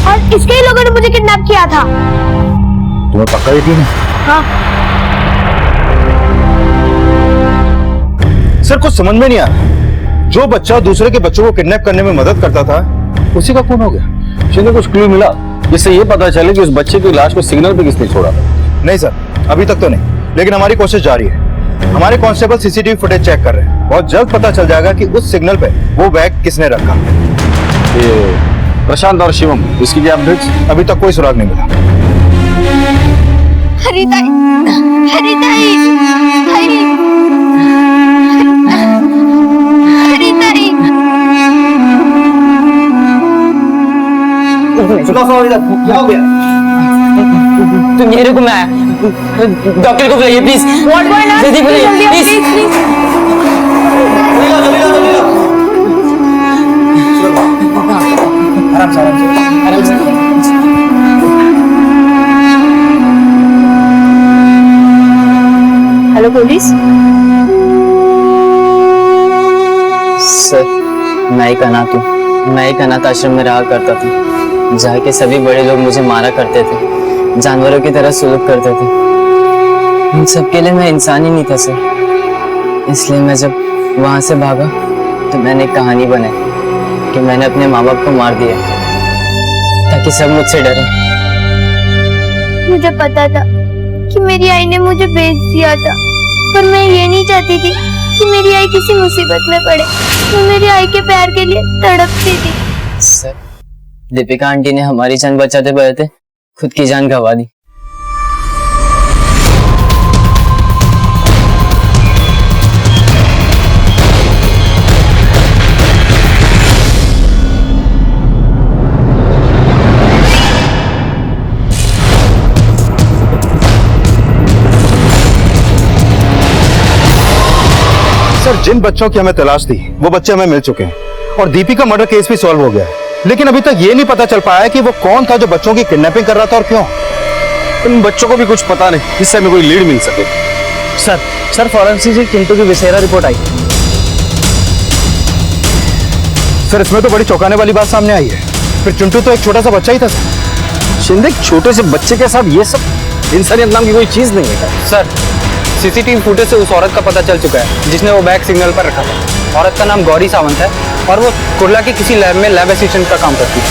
और इसके ही लोगों ने मुझे किडनैप किया था।
तुम्हें पक्का यकीन है?
हाँ।
सर, कुछ समझ में नहीं आ रहा। जो बच्चा दूसरे के बच्चों को किडनैप करने में मदद करता था, उसी का खून हो गया।
शिंदे, कुछ क्लू मिला जिससे ये पता चले कि उस बच्चे की लाश को सिग्नल पे किसने छोड़ा था?
नहीं सर, अभी तक तो नहीं, लेकिन हमारी कोशिश जारी है। हमारे कांस्टेबल सीसीटीवी फुटेज चेक कर रहे हैं। बहुत जल्द पता चल जाएगा कि उस सिग्नल पे वो बैग किसने रखा।
ये प्रशांत और शिवम, इसकी क्या अपडेट्स?
अभी तक कोई सुराग नहीं मिला।
हरिताई, हरिताई, हरिताई, हरिताई।
क्या हो गया? तुम मेरे को मैं आया, डॉक्टर को बुलाइए प्लीज। जल्दी बुलाइए प्लीज। आराम से, आराम से, आराम से।
Hello police.
सर, मैं एक अनाथ आश्रम में रहा करता था, जहाँ के सभी बड़े लोग मुझे मारा करते थे, जानवरों की तरह सुलूक करते थे। इन सब के लिए मैं इंसान ही नहीं था सर। इसलिए मैं जब वहां से भागा तो मैंने एक कहानी बनाई कि मैंने अपने माँ बाप को मार दिया ताकि सब मुझसे डरे।
मुझे पता था कि मेरी आई ने मुझे बेच दिया था, पर मैं ये नहीं चाहती थी कि मेरी आई किसी मुसीबत में पड़े। मैं मेरी आई के प्यार के लिए तड़पती थी।
सर, दीपिका आंटी ने हमारी जान बचाते बचाते खुद की जान गंवा दी।
सर, जिन बच्चों की हमें तलाश थी वो बच्चे हमें मिल चुके हैं, और दीपिका मर्डर केस भी सॉल्व हो गया है। लेकिन अभी तक ये नहीं पता चल पाया कि वो कौन था जो बच्चों की किडनैपिंग कर रहा था और क्यों।
इन बच्चों को भी कुछ पता नहीं, जिससे हमें कोई लीड मिल सके।
सर फॉरेंसिक से चिंटू की विसेरा रिपोर्ट आई।
सर, इसमें तो बड़ी चौंकाने वाली बात सामने आई है। फिर चिंटू तो एक छोटा सा बच्चा ही था सर।
शिंदे, छोटे से बच्चे के साथ ये सब इंसानियत नाम की कोई चीज नहीं है।
सर, सीसीटीवी फुटेज से उस औरत का पता चल चुका है जिसने वो बैग सिग्नल पर रखा था। औरत का नाम गौरी सावंत है और वो कुर्ला की किसी लैब में लैब असिस्टेंट का काम करती है।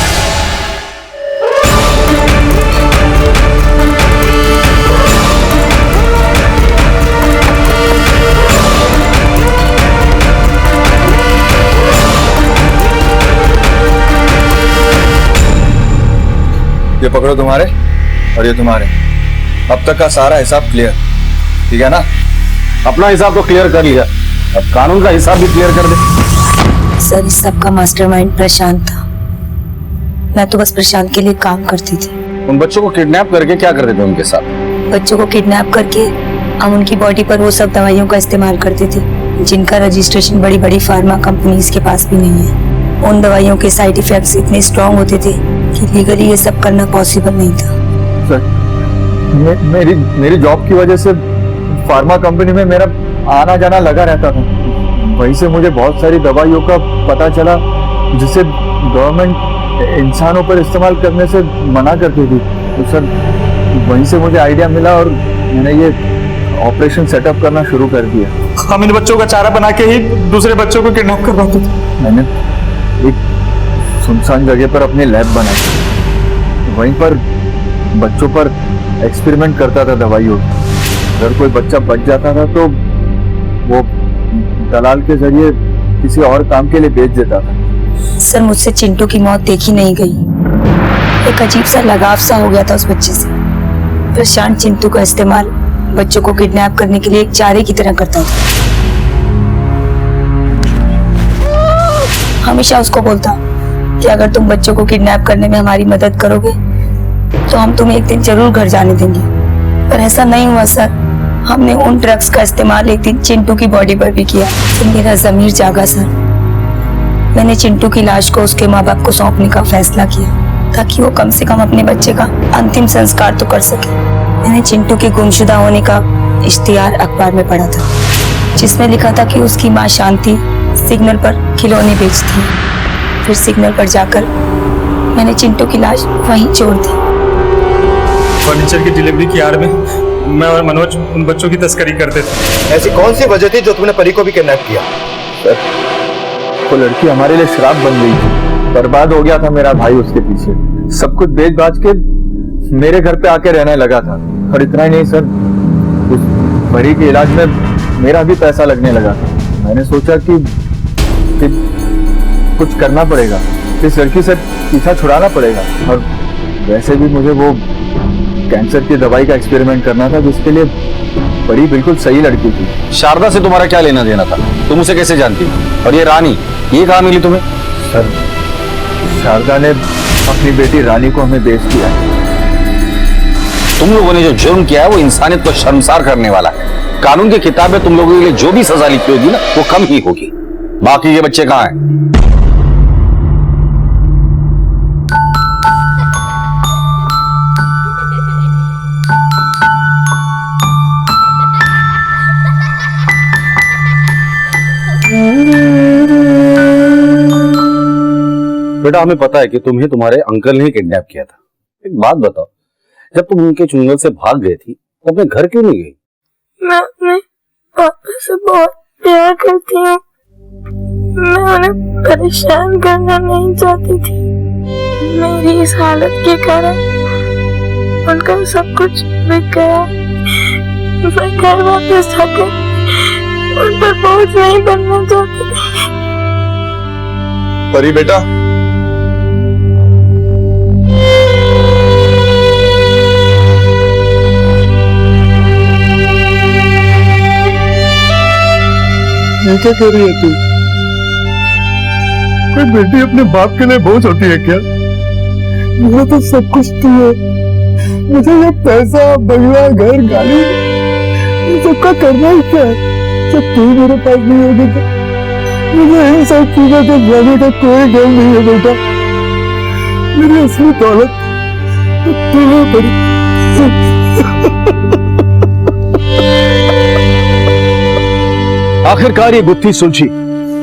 ये पकड़ो तुम्हारे, और ये तुम्हारे। अब तक का सारा हिसाब क्लियर, ठीक है ना?
अपना हिसाब तो क्लियर कर लिया, अब कानून का हिसाब भी क्लियर कर दे।
सर, इस सब का मास्टरमाइंड प्रशांत था। मैं तो बस प्रशांत के लिए काम करती थी।
उन बच्चों को किडनैप करके क्या करते थे उनके साथ?
बच्चों को किडनैप करके हम उनकी बॉडी पर वो सब दवाइयों का इस्तेमाल करते थे जिनका रजिस्ट्रेशन बड़ी बड़ी फार्मा कंपनीज के पास भी नहीं है। उन दवाइयों के साइड इफेक्ट्स इतने स्ट्रॉन्ग होते थे कि लीगली ये सब करना पॉसिबल नहीं था।
सर, मेरी जॉब की वजह से फार्मा कंपनी में मेरा आना जाना लगा रहता था। वहीं से मुझे बहुत सारी दवाइयों का पता चला जिसे गवर्नमेंट इंसानों पर इस्तेमाल करने से मना करती थी। तो सर, वहीं से मुझे आइडिया मिला और मैंने ये ऑपरेशन सेटअप करना शुरू कर दिया।
हम इन बच्चों का चारा बना के ही दूसरे बच्चों को किडनैप करवाते थे।
मैंने एक सुनसान जगह पर अपनी लैब बनाई। वहीं पर बच्चों पर एक्सपेरिमेंट करता था दवाइयों। अगर कोई बच्चा बच जाता था तो वो दलाल के जरिए किसी और काम के लिए बेच देता था।
सर मुझसे चिंटू की मौत देखी नहीं गई। एक अजीब सा लगाव सा हो गया था उस बच्चे से। प्रशांत चिंटू का इस्तेमाल बच्चों को किडनैप करने के लिए एक चारे की तरह करता था। हमेशा उसको बोलता कि अगर तुम बच्चों को किडनैप करने में हमारी मदद करोगे तो हम तुम्हें एक दिन जरूर घर जाने देंगे। पर ऐसा नहीं हुआ सर। हमने उन ड्रग्स का इस्तेमाल एक दिन चिंटू की बॉडी पर भी किया। तो मेरा जमीर जागा सर। मैंने चिंटू की लाश को उसके माँ बाप को सौंपने का फैसला किया ताकि वो कम से कम अपने बच्चे का अंतिम संस्कार तो कर सके। मैंने चिंटू के गुमशुदा होने का इश्तिहार अखबार में पढ़ा था जिसमें लिखा था कि उसकी माँ शांति सिग्नल पर खिलौने बेचती है। फिर सिग्नल पर जाकर मैंने चिंटू की लाश वहीं छोड़ दी।
फर्नीचर की डिलीवरी की आड़ में मैं और मनोज उन बच्चों की तस्करी करते थे।
ऐसी कौन सी वजह थी जो तुमने परी को भी किडनैप किया?
सर, वो लड़की हमारे लिए श्राप बन गई थी। बर्बाद हो गया था मेरा भाई उसके पीछे। सब कुछ बेच बाच के मेरे घर पे आके रहने लगा था। और इतना ही नहीं सर, उस परी के इलाज में मेरा भी पैसा लगने लगा था। मैंने सोचा कि कुछ करना पड़ेगा, इस लड़की से पीछा छुड़ाना पड़ेगा। और वैसे भी मुझे वो कैंसर की दवाई का एक्सपेरिमेंट करना था जिसके लिए बड़ी बिल्कुल सही लड़की थी।
शारदा से तुम्हारा क्या लेना देना था? तुम उसे कैसे जानती हो? और ये रानी, ये कहाँ मिली तुम्हें?
सर, शारदा ने अपनी बेटी रानी को हमें बेच दिया।
तुम लोगों ने जो जुर्म किया है वो इंसानियत को शर्मसार करने वाला है। कानून की किताब में तुम लोगों के लिए जो भी सजा लिखी होगी ना वो कम ही होगी। बाकी ये बच्चे कहाँ हैं? बेटा, हमें पता है कि तुम्हें तुम्हारे अंकल ने किडनैप किया था। एक बात बताओ, जब तुम उनके चुंगल से भाग गई थी तो अपने घर क्यों नहीं गई?
मैं अपने पापा से बहुत प्यार करती हूँ। मैं उन्हें परेशान करना नहीं चाहती थी। मेरी इस हालत के कारण उनका सब कुछ बिक गया। मैं घर वापस जाकर उन पर बोझ नहीं बनना चाहती।
परी बेटा,
क्या कह रही है तू? कोई बेटी अपने बाप के लिए बोझ होती है क्या? मेरा तो सब कुछ तू है। मुझे ये पैसा, बंगला, घर, गाड़ी, इन सबका करना ही क्या है? जब तू मेरे पास नहीं होगी तो मुझे इन सब चीजों को जाने का कोई गम नहीं है बेटा। मेरी असली दौलत तू है बड़ी।
आखिरकार ये गुत्थी सुलझी।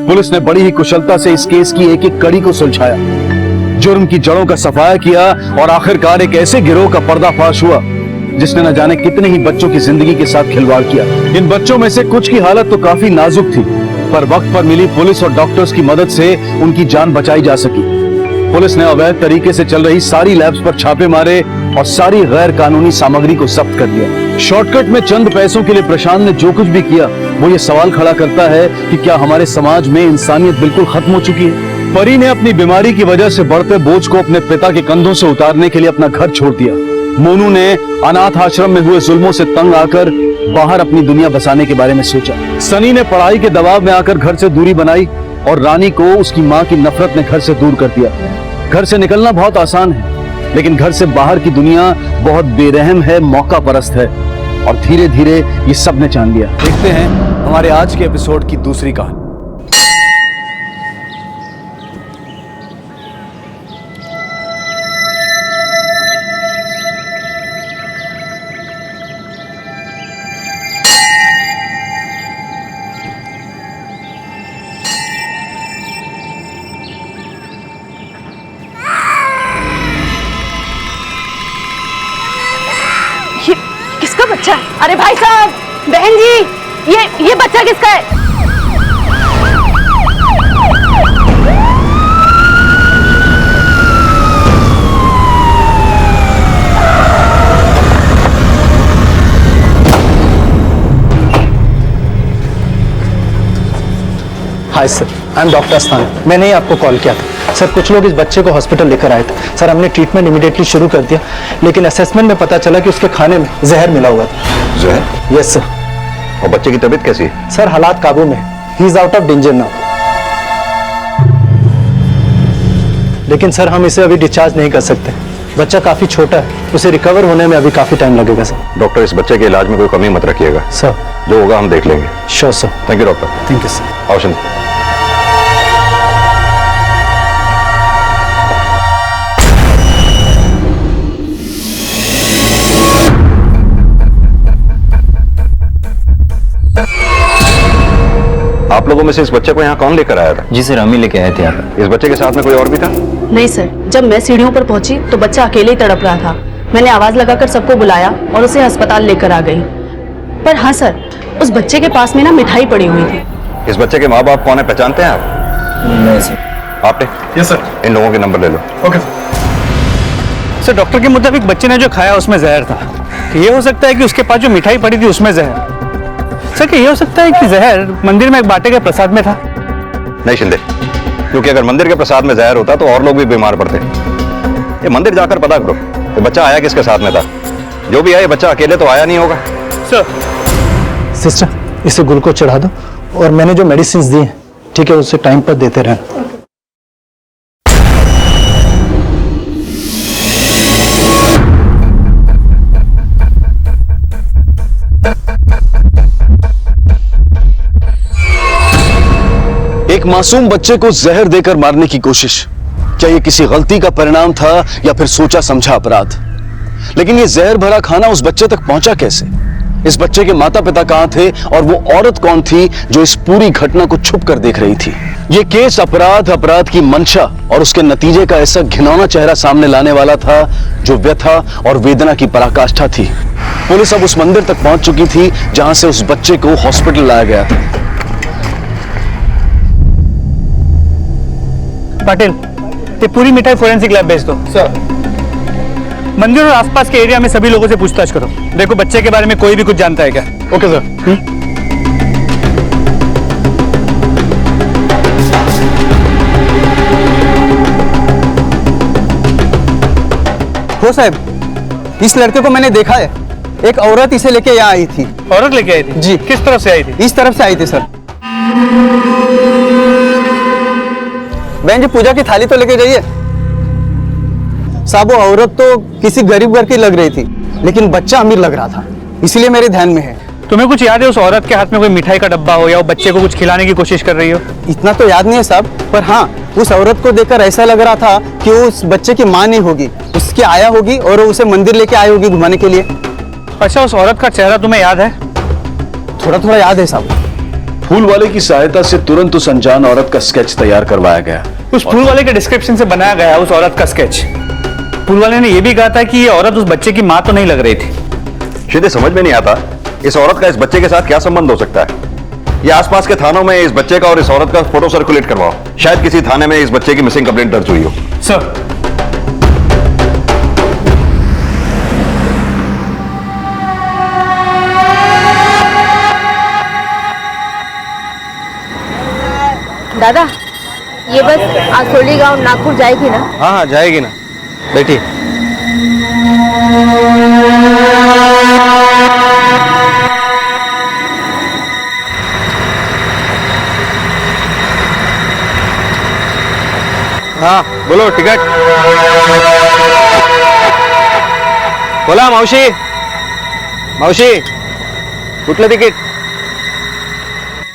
पुलिस ने बड़ी ही कुशलता से इस केस की एक एक कड़ी को सुलझाया, जुर्म की जड़ों का सफाया किया और आखिरकार एक ऐसे गिरोह का पर्दाफाश हुआ जिसने न जाने कितने ही बच्चों की जिंदगी के साथ खिलवाड़ किया। इन बच्चों में से कुछ की हालत तो काफी नाजुक थी, पर वक्त पर मिली पुलिस और डॉक्टर्स की मदद से उनकी जान बचाई जा सकी। पुलिस ने अवैध तरीके से चल रही सारी लैब्स पर छापे मारे और सारी गैर कानूनी सामग्री को जब्त कर दिया। शॉर्टकट में चंद पैसों के लिए प्रशांत ने जो कुछ भी किया वो ये सवाल खड़ा करता है कि क्या हमारे समाज में इंसानियत बिल्कुल खत्म हो चुकी है? परी ने अपनी बीमारी की वजह से बढ़ते बोझ को अपने पिता के कंधों से उतारने के लिए अपना घर छोड़ दिया। मोनू ने अनाथ आश्रम में हुए जुल्मों से तंग आकर बाहर अपनी दुनिया बसाने के बारे में सोचा। सनी ने पढ़ाई के दबाव में आकर घर से दूरी बनाई और रानी को उसकी माँ की नफरत ने घर से दूर कर दिया। घर से निकलना बहुत आसान है, लेकिन घर से बाहर की दुनिया बहुत बेरहम है, मौका परस्त है और धीरे धीरे ये सब ने जान लिया। देखते हैं हमारे आज के एपिसोड की दूसरी कहानी।
किसका बच्चा है? अरे भाई साहब, बहन जी, ये बच्चा किसका है?
Hi sir, I am doctor Asthana. मैंने ही आपको कॉल किया था सर। कुछ लोग इस बच्चे को हॉस्पिटल लेकर आए थे सर। हमने ट्रीटमेंट इमीडिएटली शुरू कर दिया, लेकिन असेसमेंट में पता चला कि उसके खाने में जहर मिला हुआ था।
जहर?
Yes sir.
और बच्चे की तबीयत कैसी है?
सर हालात काबू में, he is out of danger now. लेकिन सर हम इसे अभी डिस्चार्ज नहीं कर सकते, बच्चा काफी छोटा है, उसे रिकवर होने में अभी काफी टाइम लगेगा सर।
डॉक्टर, इस बच्चे के इलाज में कोई कमी मत रखिएगा
सर।
जो होगा हम देख लेंगे।
Sure sir.
Thank you doctor.
Thank you sir.
आओ शिंदे। आप लोगों में से इस बच्चे को यहाँ कौन लेकर आया था?
जी सर, हम ही लेके आए थे यहाँ पर।
इस बच्चे के साथ में कोई और भी था?
नहीं सर, जब मैं सीढ़ियों पर पहुंची तो बच्चा अकेले ही तड़प रहा था। मैंने आवाज लगाकर सबको बुलाया और उसे अस्पताल लेकर आ गई। पर हाँ सर, उस बच्चे के पास में ना मिठाई पड़ी हुई थी।
इस बच्चे के माँ बाप कौन है, पहचानते हैं आप?
नहीं सर।
आपने?
Yes sir.
इन लोगों के नंबर ले लो।
Okay sir. डॉक्टर के मुताबिक बच्चे ने जो खाया उसमें जहर था। ये हो सकता है कि उसके पास जो मिठाई पड़ी थी उसमें जहर। सर क्या ये हो सकता है कि जहर मंदिर में एक बाटे के प्रसाद में था?
नहीं शिंदे, क्योंकि अगर मंदिर के प्रसाद में जहर होता तो और लोग भी बीमार पड़ते। ये मंदिर जाकर पता करो ये बच्चा आया किसके साथ में था। जो भी आया, ये बच्चा अकेले तो आया नहीं होगा।
सर। सिस्टर, इसे ग्लूकोज चढ़ा दो और मैंने जो मेडिसिन दी हैं, ठीक है, उसे टाइम पर देते रहना।
एक मासूम बच्चे को जहर देकर मारने की कोशिश, क्या ये किसी गलती का परिणाम था या फिर सोचा समझा अपराध? लेकिन ये जहर भरा खाना उस बच्चे तक पहुंचा कैसे? इस बच्चे के माता पिता कहां थे और वो औरत कौन थी जो इस पूरी घटना को छुप कर देख रही थी? ये केस अपराध की मंशा और उसके नतीजे का ऐसा घिनौना चेहरा सामने लाने वाला था जो व्यथा और वेदना की पराकाष्ठा थी। पुलिस अब उस मंदिर तक पहुंच चुकी थी जहां से उस बच्चे को हॉस्पिटल लाया गया था।
पाटिल, ये पूरी मिठाई फोरेंसिक लैब भेज दो। सर। मंदिर और आसपास के एरिया में सभी लोगों से पूछताछ करो। देखो बच्चे के बारे में कोई भी कुछ जानता है क्या? Okay sir.
हो साहब, इस लड़के को मैंने देखा है। एक औरत इसे लेके यहाँ आई थी।
औरत लेके आई थी?
जी।
किस तरफ से आई थी?
इस तरफ से आई थी सर। बहन जी, पूजा की थाली तो लेके जाइए। साहब, वो औरत तो किसी गरीब घर की लग रही थी, लेकिन बच्चा अमीर लग रहा था, इसलिए मेरे ध्यान में है।
तुम्हें कुछ याद है उस औरत के हाथ में कोई मिठाई का डब्बा हो या वो बच्चे को कुछ खिलाने की कोशिश कर रही हो?
इतना तो याद नहीं है साहब, पर हाँ, उस औरत को देखकर ऐसा लग रहा था कि वो उस बच्चे की माँ नहीं होगी, उसकी आया होगी और वो उसे मंदिर लेके आई होगी घुमाने के लिए।
अच्छा, उस औरत का चेहरा तुम्हें याद है?
थोड़ा थोड़ा याद है साहब।
फूल वाले की सहायता से तुरंत उस अनजान औरत का स्केच तैयार करवाया गया।
उस फूल वाले के डिस्क्रिप्शन से बनाया गया उस औरत का स्केच। फूल वाले ने यह भी कहा था कि ये औरत उस बच्चे की माँ तो नहीं लग रही थी।
शिंदे, समझ में नहीं आता इस औरत का इस बच्चे के साथ क्या संबंध हो सकता है। ये आसपास के थानों में इस बच्चे का और इस औरत का फोटो सर्कुलेट करवाओ। शायद किसी थाने में इस बच्चे की मिसिंग कंप्लेंट दर्ज हुई हो।
सर।
दादा, ये बस आसोली गांव नागपुर जाएगी ना?
हाँ हाँ, जाएगी ना। बैठिए। हाँ बोलो, टिकट बोला। मावशी, मावशी, कुठलं तिकीट?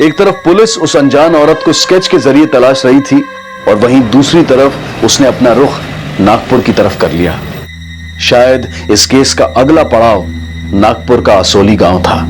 एक तरफ पुलिस उस अनजान औरत को स्केच के जरिए तलाश रही थी और वहीं दूसरी तरफ उसने अपना रुख नागपुर की तरफ कर लिया। शायद इस केस का अगला पड़ाव नागपुर का असोली गांव था।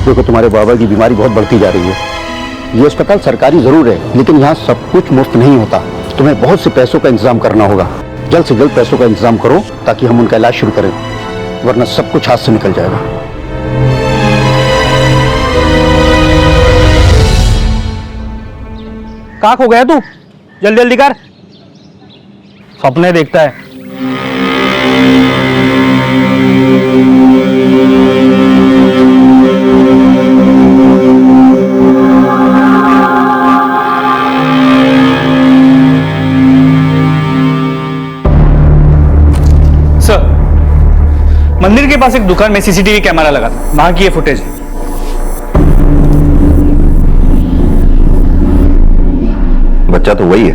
देखो, तुम्हारे बाबा की बीमारी बहुत बढ़ती जा रही है। ये अस्पताल सरकारी जरूर है, लेकिन यहाँ सब कुछ मुफ्त नहीं होता। तुम्हें बहुत से पैसों का इंतजाम करना होगा। जल्द से जल्द पैसों का इंतजाम करो ताकि हम उनका इलाज शुरू करें, वरना सब कुछ हाथ से निकल जाएगा।
कहाँ खो गया तू? जल्दी जल्दी कर। सपने देखता है। सर, मंदिर के पास एक दुकान में सीसीटीवी कैमरा लगा था, वहां की ये फुटेज है।
बच्चा तो वही है।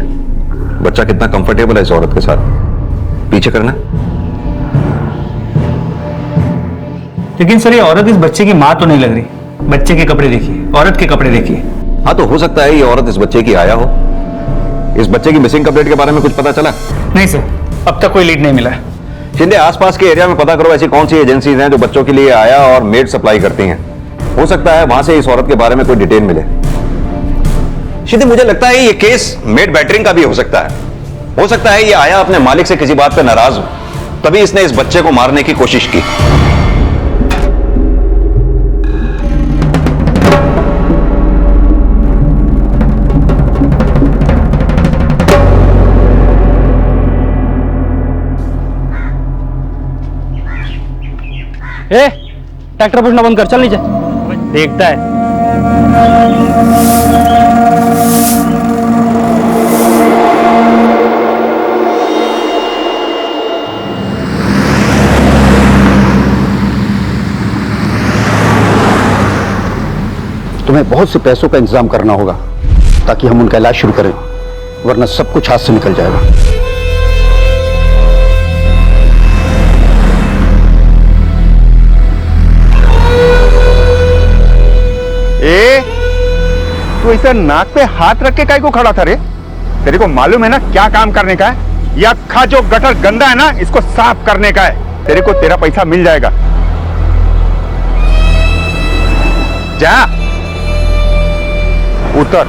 बच्चा कितना कंफर्टेबल है इस औरत के साथ। पीछे करना।
लेकिन सर, ये औरत इस बच्चे की मां तो नहीं लग रही। बच्चे के कपड़े देखिए, औरत के कपड़े देखिए।
हाँ, तो हो सकता है ये औरत इस बच्चे की आया हो। इस बच्चे की मिसिंग कंप्लेंट के बारे में कुछ पता चला?
नहीं सर, अब तक कोई लीड नहीं मिला।
शिंदे, आसपास के एरिया में पता करो ऐसी कौन सी एजेंसीज हैं जो बच्चों के लिए आया और मेड सप्लाई करती हैं। हो सकता है वहां से इस औरत के बारे में कोई डिटेल मिले। शिंदे, मुझे लगता है ये केस मेड बैटरिंग का भी हो सकता है। हो सकता है ये आया अपने मालिक से किसी बात पे नाराज हो, तभी इसने इस बच्चे को मारने की कोशिश की।
ए, ट्रैक्टर पुछना बंद कर, चल नीचे। देखता है।
तुम्हें बहुत से पैसों का इंतजाम करना होगा ताकि हम उनका इलाज शुरू करें, वरना सब कुछ हाथ से निकल जाएगा।
तू इसे नाक पे हाथ रख के काहे को खड़ा था रे? तेरे को मालूम है ना क्या काम करने का है? ये अक्खा जो गटर गंदा है ना, इसको साफ करने का है। तेरे को तेरा पैसा मिल जाएगा। जा, उतर।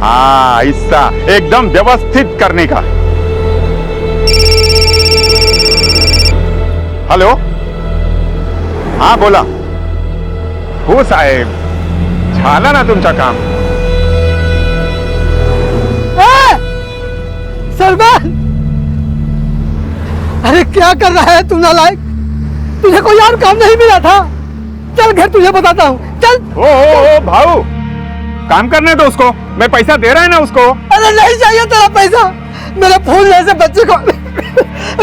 हाँ, ऐसा एकदम व्यवस्थित करने का। हेलो, हाँ बोला। हो साहेब, झाला ना तुमचा काम।
सलमान, अरे क्या कर रहा है तू नालायक? तुझे कोई और काम नहीं मिला था? चल घर तुझे बताता हूँ, चल।
ओ भाऊ, काम करने दो उसको। मैं पैसा दे रहा है ना उसको।
अरे नहीं चाहिए तेरा पैसा। मेरे फूल जैसे बच्चे को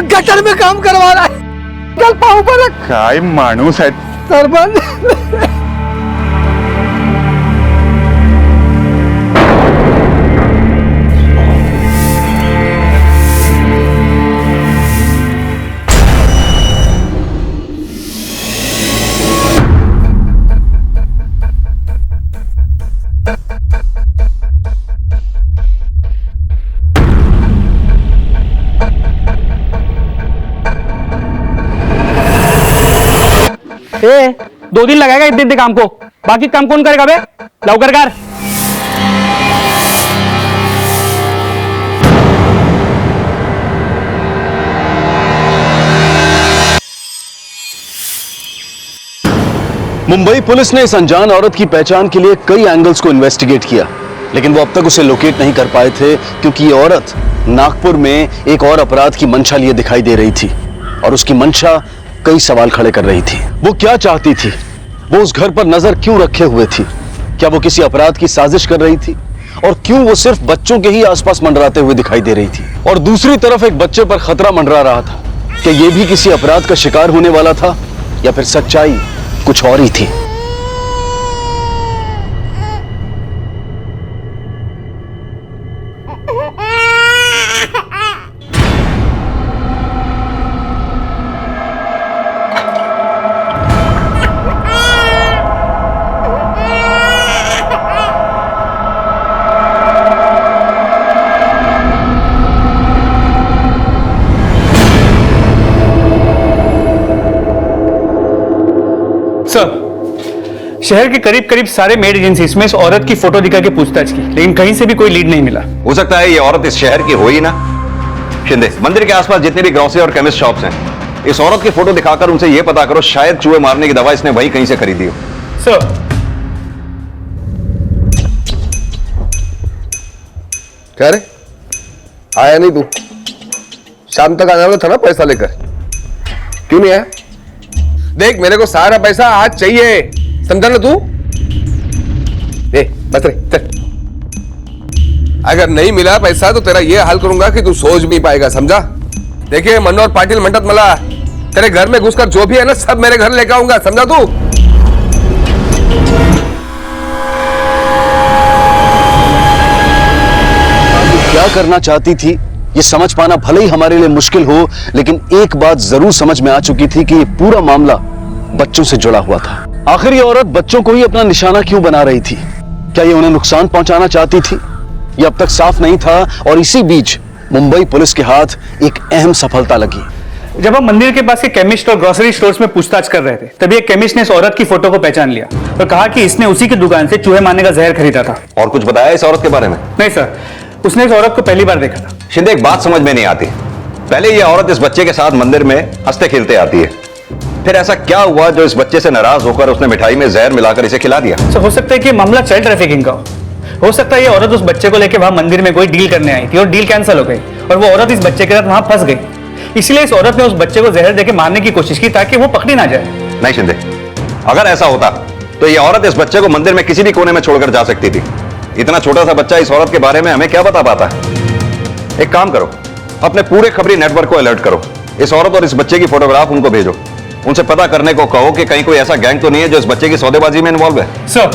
गटर में काम करवा रहा है। चल पाँव पर रख।
काय माणूस है
सरपंच।
ए, 2 दिन लगाएगा इतने काम को, बाकी काम कौन करेगा बे? लवकर कर।
मुंबई पुलिस ने इस अनजान औरत की पहचान के लिए कई एंगल्स को इन्वेस्टिगेट किया, लेकिन वो अब तक उसे लोकेट नहीं कर पाए थे क्योंकि ये औरत नागपुर में एक और अपराध की मंशा लिए दिखाई दे रही थी और उसकी मंशा कई सवाल खड़े कर रही थी। वो क्या चाहती थी? वो उस घर पर नजर क्यों रखे हुए थी? क्या वो किसी अपराध की साजिश कर रही थी? और क्यों वो सिर्फ बच्चों के ही आसपास मंडराते हुए दिखाई दे रही थी? और दूसरी तरफ एक बच्चे पर खतरा मंडरा रहा था। क्या ये भी किसी अपराध का शिकार होने वाला था या फिर सच्चाई कुछ और ही थी?
सर, शहर के करीब करीब सारे मेड एजेंसीज में इस औरत की फोटो दिखा के पूछताछ की, लेकिन कहीं से भी कोई लीड नहीं मिला।
हो सकता है ये औरत इस शहर की हो ही ना। शिंदे, मंदिर के आसपास जितने भी ग्रोसरी और केमिस्ट शॉप्स हैं, इस औरत की फोटो दिखाकर उनसे यह पता करो शायद चूहे मारने की दवा इसने वहीं कहीं से खरीदी हो।
सर,
क्या रे, आया नहीं तू? शाम तक आना था ना पैसा लेकर, क्यों नहीं आया? देख, मेरे को सारा पैसा आज चाहिए, समझा ना तू? बस रे, चल। अगर नहीं मिला पैसा तो तेरा ये हाल करूंगा कि तू सोच भी पाएगा, समझा? देखिए, मनोहर पाटिल मंडत मला, तेरे घर में घुसकर जो भी है ना सब मेरे घर लेकर आऊंगा, समझा तू?
क्या करना चाहती थी ये समझ पाना भले ही हमारे लिए मुश्किल हो, लेकिन एक बात जरूर समझ में आ चुकी थी कि ये पूरा मामला बच्चों से जुड़ा हुआ था। आखिर ये औरत बच्चों को ही अपना निशाना क्यों बना रही थी? क्या ये उन्हें नुकसान पहुंचाना चाहती थी? ये अब तक साफ नहीं था, और इसी बीच मुंबई पुलिस के हाथ एक अहम सफलता लगी।
जब हम मंदिर के पास के केमिस्ट और ग्रोसरी स्टोर्स में पूछताछ कर रहे थे, तभी एक केमिस्ट ने इस औरत की फोटो को पहचान लिया और कहा कि इसने उसी की दुकान से चूहे मारने का जहर खरीदा था।
और कुछ बताया इस औरत के बारे में?
नहीं सर, उसने इस औरत को पहली बार देखा था।
शिंदे, एक बात समझ में नहीं आती। पहले ये औरत इस बच्चे के साथ मंदिर में हंसते खेलते आती है, फिर ऐसा क्या हुआ जो इस बच्चे से नाराज होकर उसने मिठाई में जहर मिलाकर इसे खिला दिया?
सर, हो सकता है कि मामला चाइल्ड ट्रैफिकिंग का हो सकता है ये औरत उस बच्चे को लेकर वहां मंदिर में कोई डील करने आई थी और डील कैंसिल हो गई और वो औरत इस बच्चे के साथ वहां फंस गई, इसलिए इस औरत ने उस बच्चे को जहर देके मारने की कोशिश की ताकि वो पकड़ी ना जाए।
नहीं शिंदे, अगर ऐसा होता तो ये औरत इस बच्चे को मंदिर में किसी भी कोने में छोड़कर जा सकती थी। इतना छोटा सा बच्चा इस औरत के बारे में हमें क्या बता पाता? एक काम करो, अपने पूरे खबरी नेटवर्क को अलर्ट करो, इस औरत और इस बच्चे की फोटोग्राफ उनको भेजो, उनसे पता करने को कहो कि कहीं कोई ऐसा गैंग तो नहीं है जो इस बच्चे की सौदेबाजी में इन्वॉल्व है।
सर,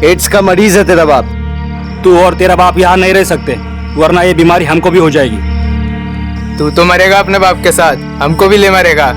एड्स का मरीज है तेरा बाप।
तू और तेरा बाप यहाँ नहीं रह सकते, वरना ये बीमारी हमको भी हो जाएगी।
तू तो मरेगा अपने बाप के साथ, हमको भी ले मरेगा।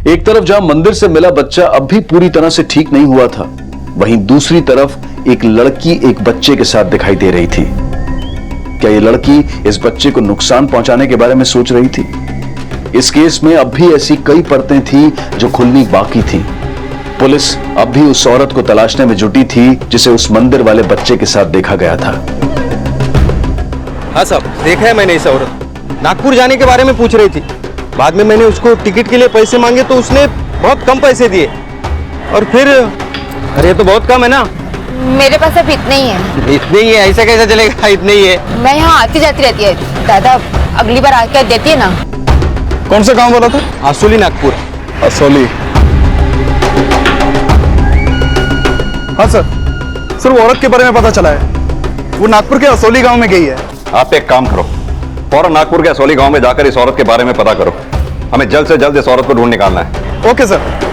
एक तरफ जहां मंदिर से मिला बच्चा अब भी पूरी तरह से ठीक नहीं हुआ था, वहीं दूसरी तरफ एक लड़की एक बच्चे के साथ दिखाई दे रही थी। क्या ये लड़की इस बच्चे को नुकसान पहुंचाने के बारे में सोच रही थी? इस केस में अब भी ऐसी कई परतें थी जो खुलनी बाकी थी। पुलिस अब भी उस औरत को तलाशने में जुटी थी जिसे उस मंदिर वाले बच्चे के साथ देखा गया था।
हाँ साहब, देखा है मैंने इस औरत, नागपुर जाने के बारे में पूछ रही थी। बाद में मैंने उसको टिकट के लिए पैसे मांगे तो उसने बहुत कम पैसे दिए, और फिर अरे तो बहुत कम है ना।
मेरे पास अब इतने ही है।
इतने ही है? ऐसा कैसे चलेगा, इतने ही है।
मैं यहाँ आती जाती रहती है दादा, अगली बार आकर देती है ना।
कौन सा गांव बोला था? असोली, नागपुर। असोली।
हाँ सर, वो औरत के बारे में पता चला है, वो नागपुर के असोली गांव में गई है।
आप एक काम करो, फौरन नागपुर के असोली गांव में जाकर इस औरत के बारे में पता करो, हमें जल्द से जल्द इस औरत को ढूंढ निकालना है।
Okay sir.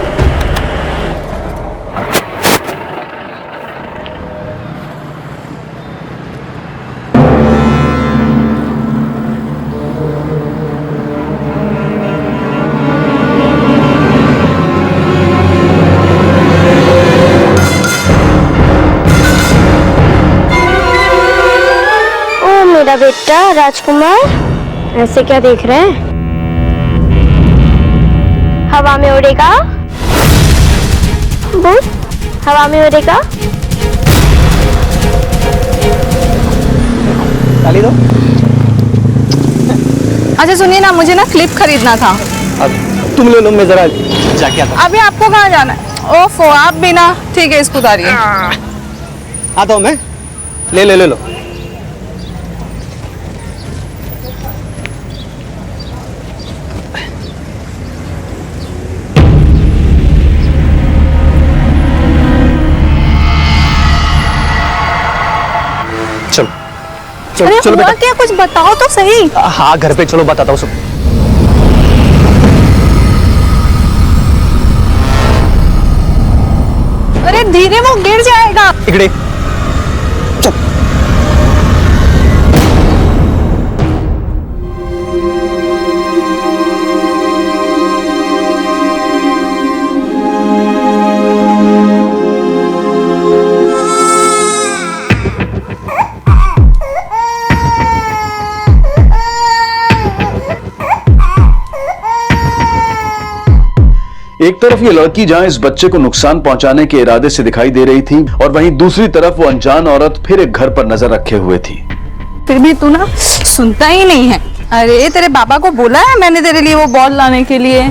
मेरा बेटा राजकुमार, ऐसे क्या देख रहे हैं? हवा में उड़ेगा, बोल, हवा में उड़ेगा।
ताली दो।
अच्छा सुनिए ना, मुझे ना क्लिप खरीदना था।
अब तुम ले लो, मैं जरा जाके आता हूँ।
अभी आपको कहाँ जाना है? ओफो, आप भी ना। ठीक है, इसको उतारिए।
आता हूँ मैं। ले लो। चलो
अरे
चलो
हुआ
बेटा।
क्या, कुछ बताओ तो सही।
हाँ घर पे चलो, बताता हूँ सब।
अरे धीरे, वो गिर जाएगा।
इकड़े
एक तरफ ये लड़की जहां इस बच्चे को नुकसान पहुंचाने के इरादे से दिखाई दे रही थी, और वहीं दूसरी तरफ वो अनजान औरत फिर एक घर पर नजर रखे हुए थी।
फिर भी तू ना सुनता ही नहीं है। अरे तेरे बाबा को बोला है मैंने तेरे लिए वो बॉल लाने के लिए।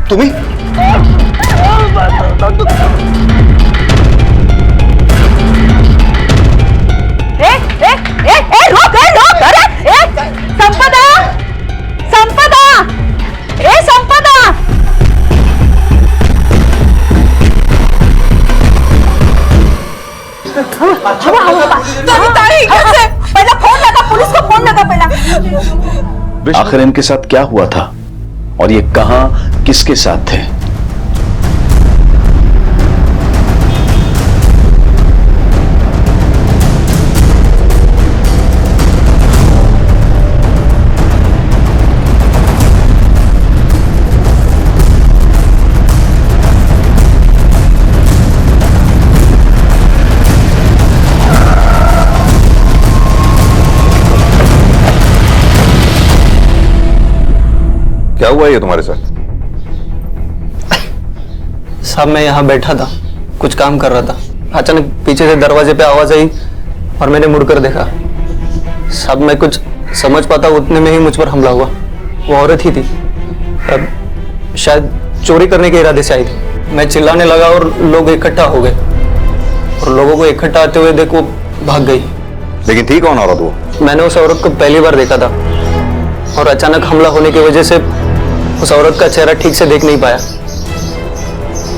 तुम्ही
रोक। अरे संपदा, संपदा। पहले फोन लगा, पुलिस को फोन लगा पहला।
आखिर इनके साथ क्या हुआ था और ये कहां किसके साथ थे?
क्या हुआ ये तुम्हारे साथ?
साहब मैं यहाँ बैठा था, कुछ काम कर रहा था। अचानक पीछे से दरवाजे पे आवाज आई और मैंने मुड़कर देखा। साहब मैं कुछ समझ पाता उतने में ही मुझ पर हमला हुआ। वो औरत ही थी, अब शायद चोरी करने के इरादे से आई थी। मैं चिल्लाने लगा और लोग इकट्ठा हो गए, और लोगों को इकट्ठा आते हुए देख वो भाग गई।
लेकिन थी कौन औरत वो?
मैंने उस औरत को पहली बार देखा था, और अचानक हमला होने की वजह से उस औरत का चेहरा ठीक से देख नहीं पाया।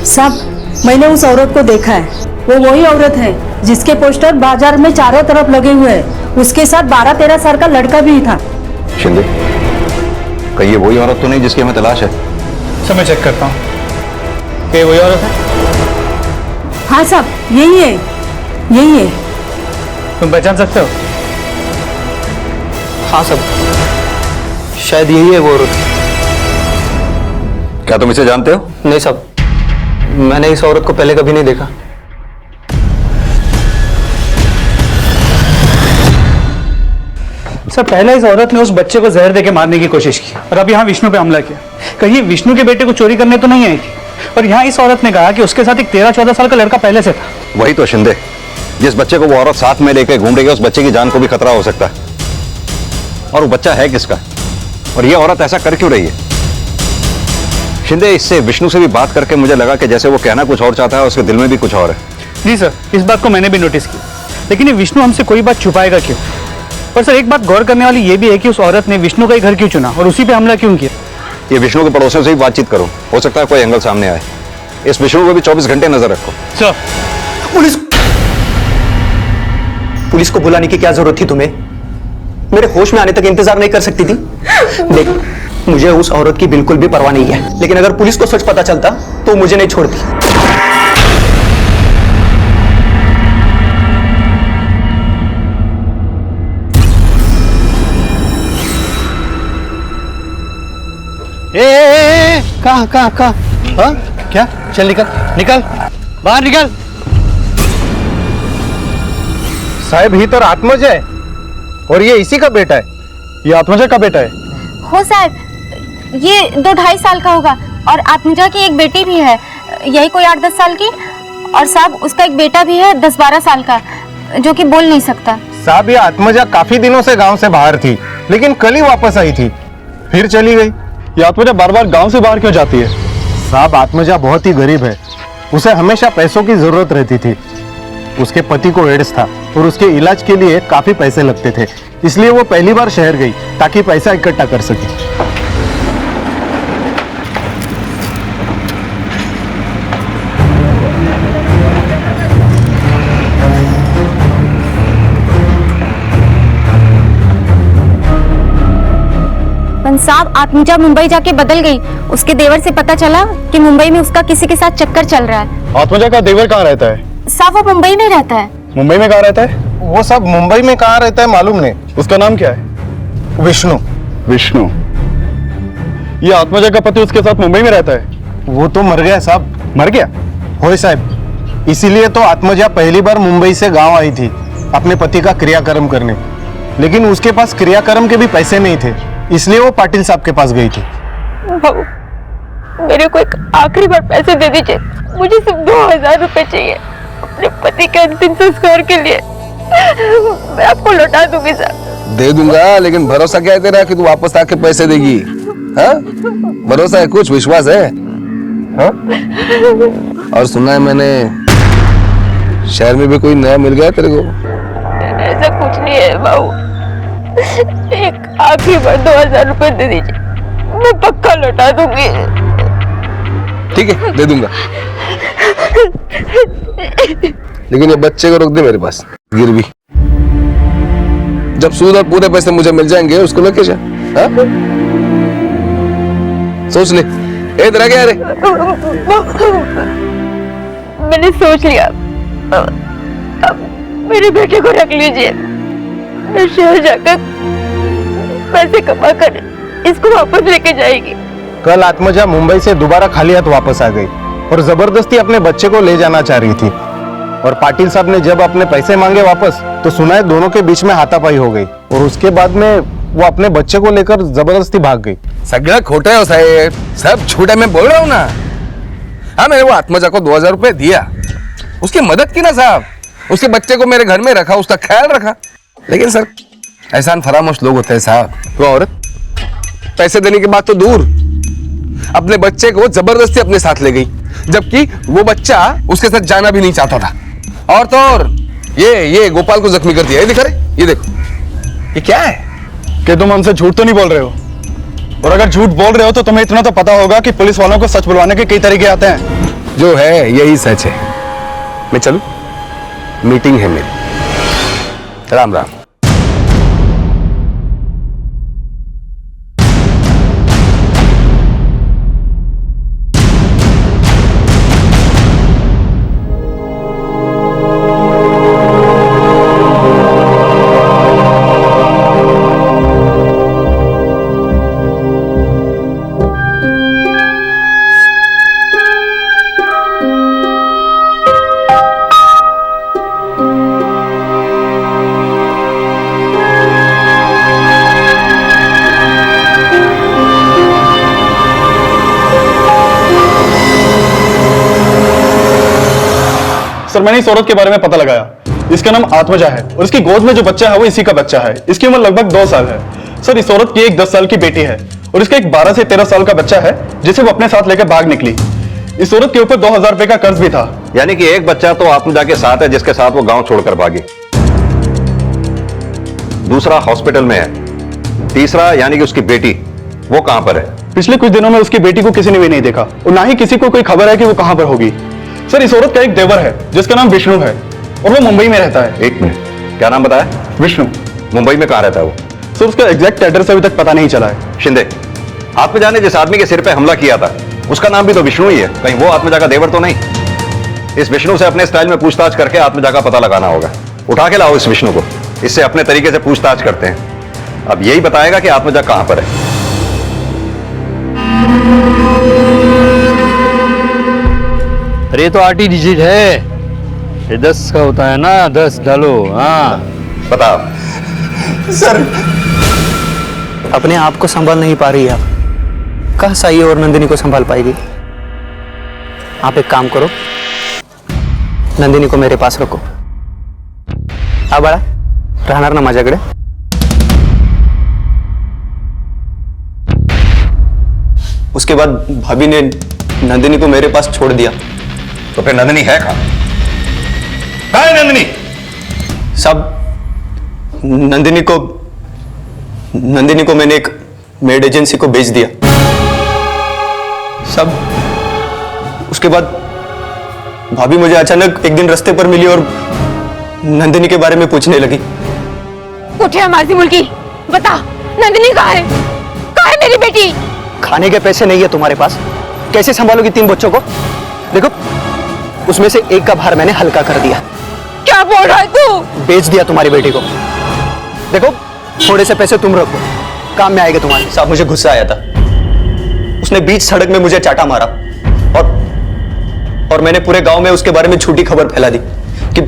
साहब मैंने उस औरत को देखा है। वो वही औरत है जिसके पोस्टर बाजार में चारों तरफ लगे हुए हैं। उसके साथ 12-13 साल का लड़का भी था।
शिंदे, कहीं ये वही औरत तो नहीं जिसकी हमें तलाश है?
सर मैं चेक करता हूँ। ये वही औरत है?
हाँ साहब, यही है।
तुम पहचान सकते हो?
हाँ सब, शायद यही है वो औरत।
क्या तुम इसे जानते हो?
नहीं साहब, मैंने इस औरत को पहले कभी नहीं देखा।
सर पहले इस औरत ने उस बच्चे को जहर देके मारने की कोशिश की, और अब यहाँ विष्णु पे हमला किया। कहीं विष्णु के बेटे को चोरी करने तो नहीं आई थी? और यहाँ इस औरत ने कहा कि उसके साथ एक 13-14 साल का लड़का पहले से था।
वही तो शिंदे, जिस बच्चे को वो औरत साथ में लेकर घूम रही है, उस बच्चे की जान को भी खतरा हो सकता है। और वो बच्चा है किसका? और ये औरत ऐसा कर क्यों रही है? शिंदे, इससे विष्णु से भी बात करके मुझे लगा कि जैसे वो कहना कुछ और चाहता है, उसके दिल में भी कुछ और है।
जी सर, इस बात को मैंने भी नोटिस की, लेकिन ये विष्णु हमसे कोई बात छुपाएगा क्यों? पर सर एक बात गौर करने वाली ये भी है कि उस औरत ने विष्णु का ही घर क्यों चुना और उसी पे हमला क्यों किया?
ये विष्णु के पड़ोसियों से ही बातचीत करो, हो सकता है कोई एंगल सामने आए। इस विष्णु को भी 24 घंटे नजर रखो।
सर
पुलिस को बुलाने की क्या जरूरत थी तुम्हें? मेरे होश में आने तक इंतजार नहीं कर सकती थी? देख, मुझे उस औरत की बिल्कुल भी परवाह नहीं है, लेकिन अगर पुलिस को सच पता चलता तो मुझे नहीं छोड़ती।
कहाँ हाँ क्या? चल निकल निकल बाहर निकल। साहब ही तो आत्मजा है और ये इसी का बेटा है।
ये आत्मजा का बेटा है?
हो साहब, ये 2-2.5 साल का होगा और आत्मजा की एक बेटी भी है, यही कोई 8-10 साल की। और साहब उसका एक बेटा भी है 10-12 साल का, जो कि बोल नहीं सकता।
साहब ये आत्मजा काफी दिनों से गांव से बाहर थी, लेकिन कल ही वापस आई थी, फिर चली गई।
ये आत्मजा बार बार गांव से बाहर क्यों जाती है?
साहब आत्मजा बहुत ही गरीब है, उसे हमेशा पैसों की जरूरत रहती थी। उसके पति को एड्स था और उसके इलाज के लिए काफी पैसे लगते थे, इसलिए वो पहली बार शहर गई ताकि पैसा इकट्ठा कर सके।
साहब आत्मजा मुंबई जाके बदल गई। उसके देवर से पता चला कि मुंबई में उसका किसी के साथ चक्कर चल रहा है।
आत्मजा का देवर कहाँ रहता है?
साहब वो मुंबई में रहता है।
मुंबई में कहाँ रहता है? वो सब मुंबई में कहाँ रहता है मालूम नहीं।
उसका नाम क्या है?
विष्णु।
विष्णु? ये आत्मजा का पति उसके साथ मुंबई में रहता है?
वो तो मर गया साहब।
मर गया?
होय साहब, इसीलिए तो आत्मजा पहली बार मुंबई से गांव आई थी अपने पति का क्रियाक्रम करने, लेकिन उसके पास क्रियाक्रम के भी पैसे नहीं थे, इसलिए वो पाटिल साहब के पास गई थी।
बाबू, मेरे को एक आखिरी बार पैसे दे दीजिए, मुझे सिर्फ 2000 रुपए चाहिए अपने पति के अंतिम संस्कार के लिए। मैं आपको लौटा दूंगी सर।
दे दूंगा, लेकिन भरोसा क्या है तेरा कि तू वापस आके पैसे देगी? हाँ? भरोसा है, कुछ विश्वास है? हाँ? और सुना है मैंने शहर में भी कोई नया मिल गया तेरे को?
ऐसा कुछ नहीं है बाबू, एक आखिरी बार 2000 रुपए दे दीजिए, मैं पक्का लौटा दूंगी।
ठीक है, दे दूंगा, लेकिन ये बच्चे को रोक दे मेरे पास गिरवी। जब सूद और पूरे पैसे मुझे मिल जाएंगे उसको लेके जा। हाँ? सोच ले। ए तेरा क्या रे?
मैंने सोच लिया, अब मेरे बेटे को रख लीजिए, मैं शहर जाकर पैसे कमा कर इसको वापस लेके जाएगी।
कल आत्मजा मुंबई से दोबारा खाली हाथ वापस आ गई और जबरदस्ती अपने बच्चे को ले जाना चाह रही थी, और पाटिल साहब ने जब अपने पैसे मांगे वापस तो सुना है दोनों के बीच में हाथापाई हो गई, और उसके बाद में वो अपने बच्चे को लेकर जबरदस्ती भाग गई।
सगड़ा खोटा है साहब, सब झूठा, मैं बोल रहा हूँ ना। हाँ, मैंने वो आत्मजा को 2000 रुपए दिया, उसकी मदद की ना साहब, उसके बच्चे को मेरे घर में रखा, उसका ख्याल रखा। लेकिन सर एहसान फरामोश लोग होते हैं साहब। वो औरत पैसे देने के बाद तो दूर, अपने बच्चे को जबरदस्ती अपने साथ ले गई, जबकि वो बच्चा उसके साथ जाना भी नहीं चाहता था। और तो और ये गोपाल को जख्मी कर दिया। ये दिखा रहे, ये देखो, ये क्या है?
कि तुम हमसे झूठ तो नहीं बोल रहे हो? और अगर झूठ बोल रहे हो तो तुम्हें इतना तो पता होगा कि पुलिस वालों को सच बुलवाने के कई तरीके आते हैं।
जो है यही सच है। मैं चलूं? मीटिंग है मेरी। राम राम।
सर मैंने इस औरत के बारे में पता लगाया, इसका नाम आत्मजा है और इसकी गोद में जो बच्चा है वो इसी का बच्चा है। इसकी उम्र लगभग 2 साल है। सर इस औरत की एक 10 साल की बेटी है और इसका एक 12 से 13 साल का बच्चा है जिसे वो अपने साथ लेकर भाग निकली। इस औरत के ऊपर 2000 रुपए का कर्ज भी था।
यानी कि एक बच्चा तो आत्मजा के साथ है जिसके साथ वो गांव छोड़कर भागी, दूसरा हॉस्पिटल में है, तीसरा यानी कि उसकी बेटी, वो कहां पर है?
पिछले कुछ दिनों में उसकी बेटी को किसी ने भी नहीं देखा और ना ही किसी को कोई खबर है कि वो कहां पर होगी। सर इस औरत का एक देवर है जिसका नाम विष्णु है और वो मुंबई में रहता है।
एक मिनट, क्या नाम बताया?
विष्णु।
मुंबई में कहां रहता है वो?
सर उसका एग्जैक्ट एड्रेस अभी तक पता नहीं चला है।
शिंदे, आत्मजा ने जिस आदमी के सिर पे हमला किया था उसका नाम भी तो विष्णु ही है, कहीं वो आत्मजा का देवर तो नहीं? इस विष्णु से अपने स्टाइल में पूछताछ करके आत्मजा का पता लगाना होगा। उठा के लाओ इस विष्णु को, इससे अपने तरीके से पूछताछ करते हैं। अब यही बताएगा कि आत्मजा कहां पर है।
अरे तो आरटी डिजिट है,
ये 10 का होता है ना, 10 डालो। हाँ
बताओ
सर, अपने आप को संभाल नहीं पा रही आप, कहाँ साई और नंदिनी को संभाल पाएगी? आप एक काम करो, नंदिनी को मेरे पास रखो। हाँ बड़ा राहणार ना माझ्याकडे। उसके बाद भाभी ने नंदिनी को मेरे पास छोड़ दिया।
तो फिर नंदिनी है कहाँ? कहाँ है नंदिनी?
सब नंदिनी को मैंने एक मेड एजेंसी को बेच दिया। सब उसके बाद भाभी मुझे अचानक एक दिन रास्ते पर मिली और नंदिनी के बारे में पूछने लगी।
कुछ है हमारी मुल्की, बता नंदिनी कहाँ है? कहाँ है मेरी बेटी?
खाने के पैसे नहीं है तुम्हारे पास, कैसे संभालोगी 3 बच्चों को? देखो उसमें से एक का भार मैंने हल्का कर दिया।
क्या बोल रहा है तू?
बेच दिया तुम्हारी बेटी को। देखो थोड़े से पैसे तुम रखो, काम में आएगा तुम्हारे। साहब मुझे गुस्सा आया था, उसने बीच सड़क में मुझे चाटा मारा और मैंने पूरे गांव में उसके बारे में झूठी खबर फैला दी कि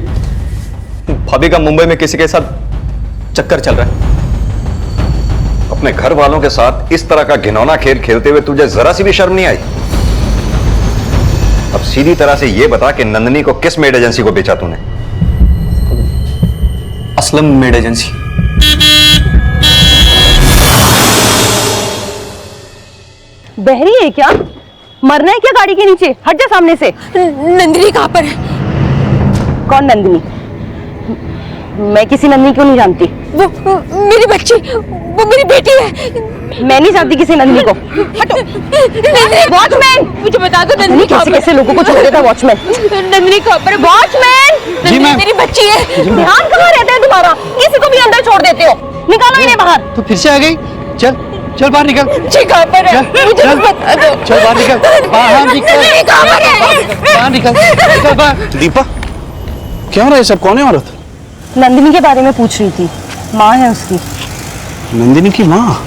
भाभी का मुंबई में किसी के साथ चक्कर चल रहा है।
अपने घर वालों के साथ इस तरह का घिनौना खेल खेलते हुए तुझे जरा सी भी शर्म नहीं आई? अब सीधी तरह से यह बता कि नंदिनी को किस मेड एजेंसी को बेचा तूने?
Aslam made agency.
बहरी है क्या? मरना है क्या गाड़ी के नीचे? हट जा सामने से। नंदिनी कहाँ पर है? कौन नंदिनी? मैं किसी नंदिनी को नहीं जानती। वो मेरी बच्ची, वो मेरी बेटी है। मैं नहीं जानती किसी नंदिनी को। हटो। वॉचमैन, मुझे बता दो नंदिनी कैसे कैसे लोगों को छोड़ देता वॉचमैन। नंदिनी कहाँ पर? वॉचमैन,
जी मैम।
मेरी बच्ची है। ध्यान कहाँ रहता है तुम्हारा? किसी को भी अंदर छोड़ देते हो। निकालो इन्हें बाहर।
तो फिर से आ गई। चल चल बाहर निकल।
जी कहाँ पर है? मुझे
चल,
बता दो।
चल बाहर निकल, बाहर निकल,
नंदिनी कहाँ पर है?
बाहर निकल, निकल बाहर।
दीपा क्या हो रहा है सब? कौन है औरत?
नंदिनी के बारे में पूछ रही थी, माँ है उसकी।
नंदिनी की माँ?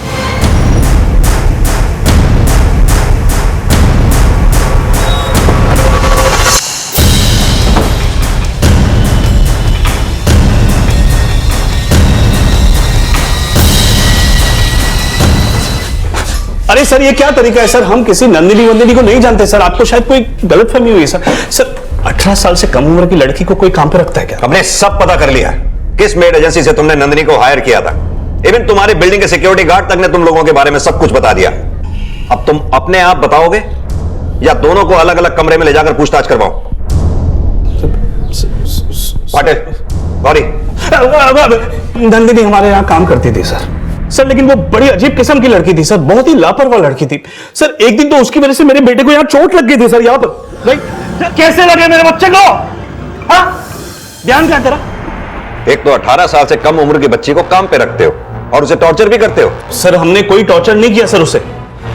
अरे सर ये क्या तरीका है सर? हम किसी नंदिनी को नहीं जानते सर। आपको शायद कोई गलतफहमी हुई है सर। सर 18 साल से कम उम्र की लड़की को कोई काम पे रखता है क्या?
हमने सब पता कर लिया है किस मेड एजेंसी से तुमने नंदिनी को हायर किया था। इवन तुम्हारी बिल्डिंग के सिक्योरिटी गार्ड तक ने तुम लोगों के बारे में सब कुछ बता दिया। अब तुम अपने आप बताओगे या दोनों को अलग अलग कमरे में ले जाकर पूछताछ करवाओ? पाटिल, गौरी।
नंदिनी हमारे यहाँ काम करती थी सर। सर लेकिन वो बड़ी अजीब किस्म की लड़की थी सर, बहुत ही लापरवाह लड़की थी सर। एक दिन तो उसकी वजह से मेरे बेटे को यहाँ चोट लग गई थी सर, यहाँ पर। राइट? कैसे लगे मेरे बच्चे को? हाँ? ध्यान क्या तेरा?
एक तो 18 साल से कम उम्र की बच्ची को काम पे रखते हो और उसे टॉर्चर भी करते हो।
सर हमने कोई टॉर्चर नहीं किया सर उसे।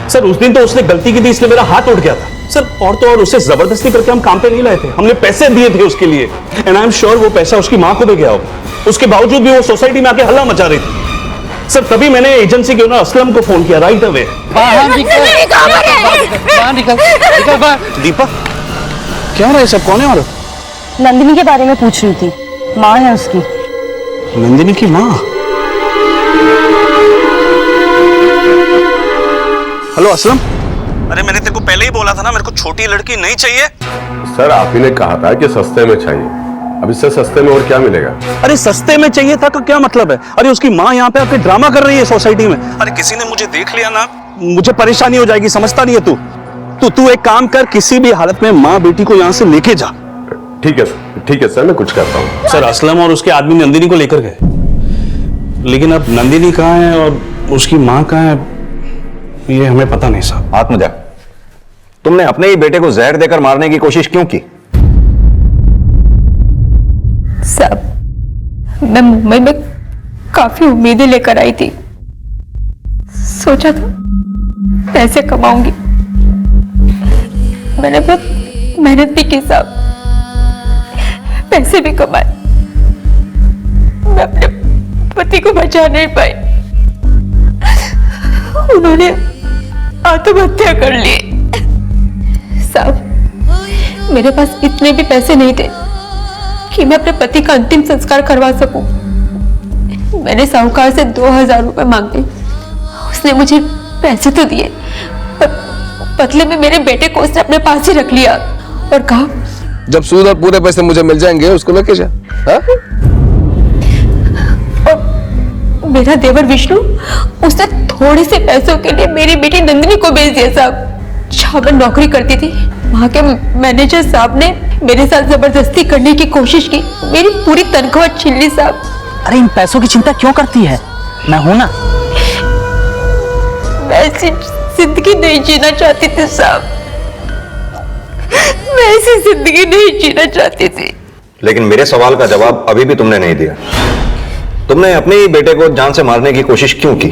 सर उस दिन तो उसने गलती की थी इसलिए मेरा हाथ उठ गया था सर। और तो और उसे जबरदस्ती करके हम काम पे नहीं लाए थे, हमने पैसे दिए थे उसके लिए। एंड आई एम श्योर वो पैसा उसकी माँ को भी गया होगा। उसके बावजूद भी वो सोसाइटी में आके हल्ला मचा रही थी सर। तभी मैंने एजेंसी के ओनर असलम को फोन किया राइट अवे।
बाहर निकल, बाहर निकल, निकल बाहर।
दीपा क्या हो रहा है सब? कौन है औरत?
नंदिनी के बारे में पूछ रही थी, माँ है उसकी।
नंदिनी की माँ? हेलो असलम। अरे मैंने तेरे को पहले ही बोला था ना, मेरे को छोटी लड़की नहीं चाहिए।
सर आप ही ने कहा था कि सस्ते में चाहिए, अब इससे सस्ते में और क्या मिलेगा?
अरे सस्ते में चाहिए था का क्या मतलब है? अरे उसकी माँ यहाँ पे आके ड्रामा कर रही है सोसाइटी में। अरे किसी ने मुझे देख लिया ना, मुझे परेशानी हो जाएगी, समझता नहीं है तू? तू एक काम कर, किसी भी हालत में माँ बेटी को यहाँ से लेके जा।
ठीक है सर, मैं कुछ करता हूँ।
सर असलम और उसके आदमी नंदिनी को लेकर गए, लेकिन अब नंदिनी कहाँ है और उसकी माँ कहाँ है ये हमें पता नहीं साहब।
आत्मजा, तुमने अपने ही बेटे को जहर देकर मारने की कोशिश क्यों की?
साहब मैं मुंबई में काफी उम्मीदें लेकर आई थी, सोचा था पैसे कमाऊंगी। मैंने बहुत मेहनत भी की साहब, पैसे भी कमाए। मैं अपने पति को बचा नहीं पाई, उन्होंने आत्महत्या कर ली। साहब मेरे पास इतने भी पैसे नहीं थे
कि मैं अपने पति का अंतिम संस्कार करवा सकूं। मैंने साहूकार से 2000 रुपए मांगे। उसने मुझे पैसे तो दिए, पर बदले में मेरे बेटे को उसने अपने पास ही रख लिया और कहा
जब सूद और पूरे पैसे मुझे मिल जाएंगे उसको लेके जा।
और मेरा देवर विष्णु, उसने थोड़े से पैसों के लिए मेरी बेटी नंदिनी को बेच दिया साहब। जहाँ मैं नौकरी करती थी वहाँ के मैनेजर साहब ने मेरे साथ जबरदस्ती करने की कोशिश की, मेरी पूरी तनख्वाह छीन ली साहब।
अरे इन पैसों की चिंता क्यों करती है, मैं हूं ना।
मैं ऐसी जिंदगी नहीं जीना चाहती थी साहब, मैं ऐसी जिंदगी नहीं जीना चाहती थी।
लेकिन मेरे सवाल का जवाब अभी भी तुमने नहीं दिया। तुमने अपने ही बेटे को जान से मारने की कोशिश क्यों की?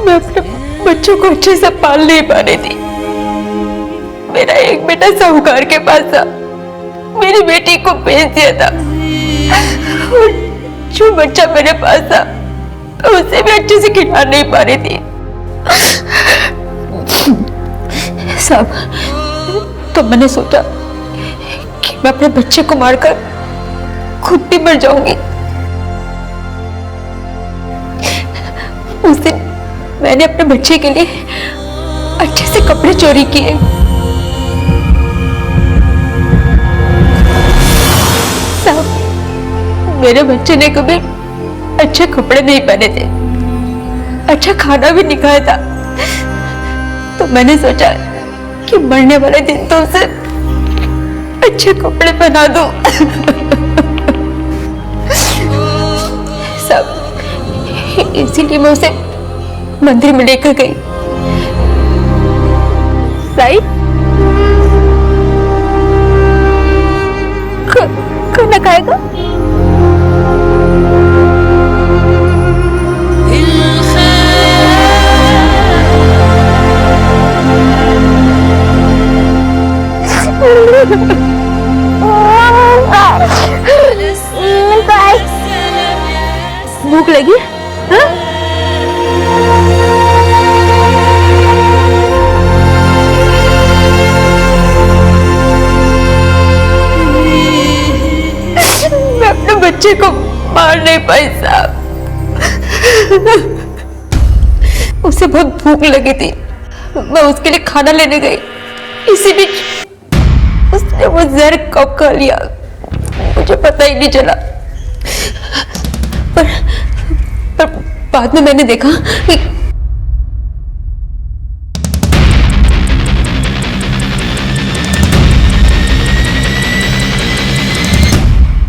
मैं अपने बच्चों को अच्छे से पाल नहीं पा रही थी। मेरा एक बेटा साहूकार के पास था, मेरी बेटी को बेच दिया था। और जो बच्चा मेरे पास था उसे भी अच्छे से खिला नहीं पा रही थी साहब। तो मैंने सोचा कि मैं अपने बच्चे को मारकर खुद भी मर जाऊंगी। उस दिन मैंने अपने बच्चे के लिए अच्छे से कपड़े चोरी किए। साहब, मेरे बच्चे ने कभी अच्छे कपड़े नहीं पहने थे, अच्छा खाना भी नहीं खाया था। तो मैंने सोचा कि मरने वाले दिन तो उसे अच्छे कपड़े पहना दूं। सब इसीलिए मैं उसे मंदिर में लेकर गई। राइट, खाना खाएगा? भूख लगी? हाँ? मैं अपने बच्चे को मार नहीं पाई साहब। उसे बहुत भूख लगी थी, मैं उसके लिए खाना लेने गई। इसी बीच उसने वो जहर कब खा लिया मुझे पता ही नहीं चला। पर बाद में मैंने देखा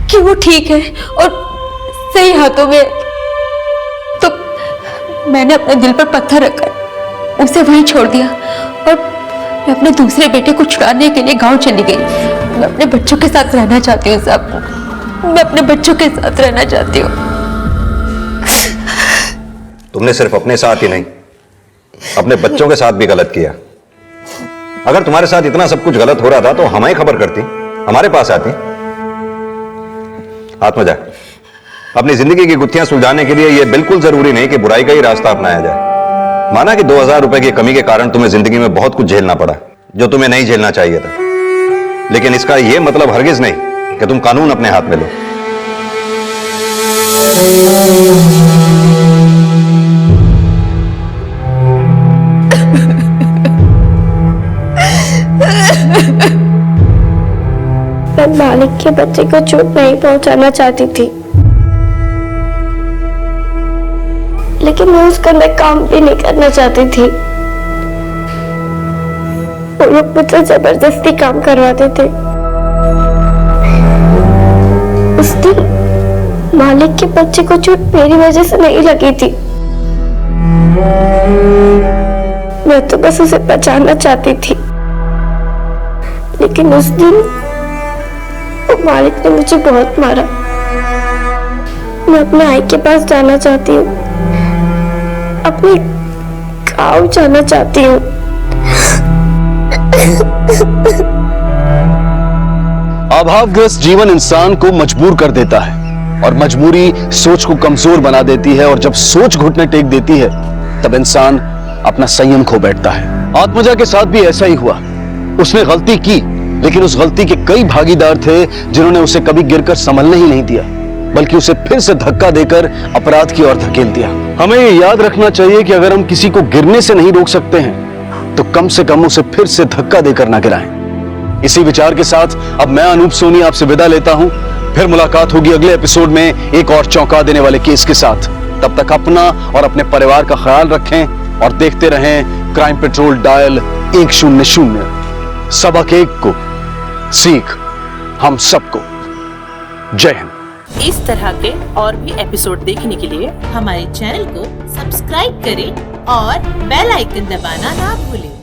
कि वो ठीक है और सही हाथों में। तो मैंने अपने दिल पर पत्थर रखकर उसे वहीं छोड़ दिया और मैं अपने दूसरे बेटे को छुड़ाने के लिए गांव चली गई। मैं अपने बच्चों के साथ रहना चाहती हूँ साहब, मैं अपने बच्चों के साथ रहना चाहती हूँ।
तुमने सिर्फ अपने साथ ही नहीं, अपने बच्चों के साथ भी गलत किया। अगर तुम्हारे साथ इतना सब कुछ गलत हो रहा था तो हमें खबर करती, हमारे पास आती। आत्मजा, अपनी जिंदगी की गुत्थियां सुलझाने के लिए यह बिल्कुल जरूरी नहीं कि बुराई का ही रास्ता अपनाया जाए। माना कि 2000 रुपए की कमी के कारण तुम्हें जिंदगी में बहुत कुछ झेलना पड़ा जो तुम्हें नहीं झेलना चाहिए था, लेकिन इसका यह मतलब हरगिज नहीं कि तुम कानून अपने हाथ में लो।
मैं मालिक के बच्चे को चोट नहीं पहुंचाना चाहती थी, लेकिन मैं उसके अंदर काम भी नहीं करना चाहती थी। वो लोग मुझसे जबरदस्ती काम करवाते थे। उस दिन मालिक के बच्चे को चोट मेरी वजह से नहीं लगी थी, मैं तो बस उसे बचाना चाहती थी। लेकिन उस दिन वो मालिक ने मुझे बहुत मारा। मैं अपने आई के पास जाना चाहती हूँ, अपने गाँव जाना चाहती हूँ।
अभावग्रस्त जीवन इंसान को मजबूर कर देता है और मजबूरी सोच को कमजोर बना देती है, और जब सोच घुटने टेक देती है तब इंसान अपना संयम खो बैठता है। आत्मजा के साथ भी ऐसा ही हुआ। उसने गलती की, लेकिन उस गलती के कई भागीदार थे जिन्होंने उसे कभी गिरकर संभलने ही नहीं दिया, बल्कि उसे फिर से धक्का देकर अपराध की ओर धकेल दिया। हमें ये याद रखना चाहिए कि अगर हम किसी को गिरने से नहीं रोक सकते हैं तो कम से कम उसे फिर से धक्का देकर ना गिराएं। इसी विचार के साथ अब मैं अनूप सोनी आपसे विदा लेता हूं। फिर मुलाकात होगी अगले एपिसोड में एक और चौंका देने वाले केस के साथ। तब तक अपना और अपने परिवार का ख्याल रखें और देखते रहें क्राइम पेट्रोल डायल 100। सबक एक को, सीख हम सबको। जय हिंद।
इस तरह के और भी एपिसोड देखने के लिए हमारे चैनल को सब्सक्राइब करें और बेल आइकन दबाना ना भूलें।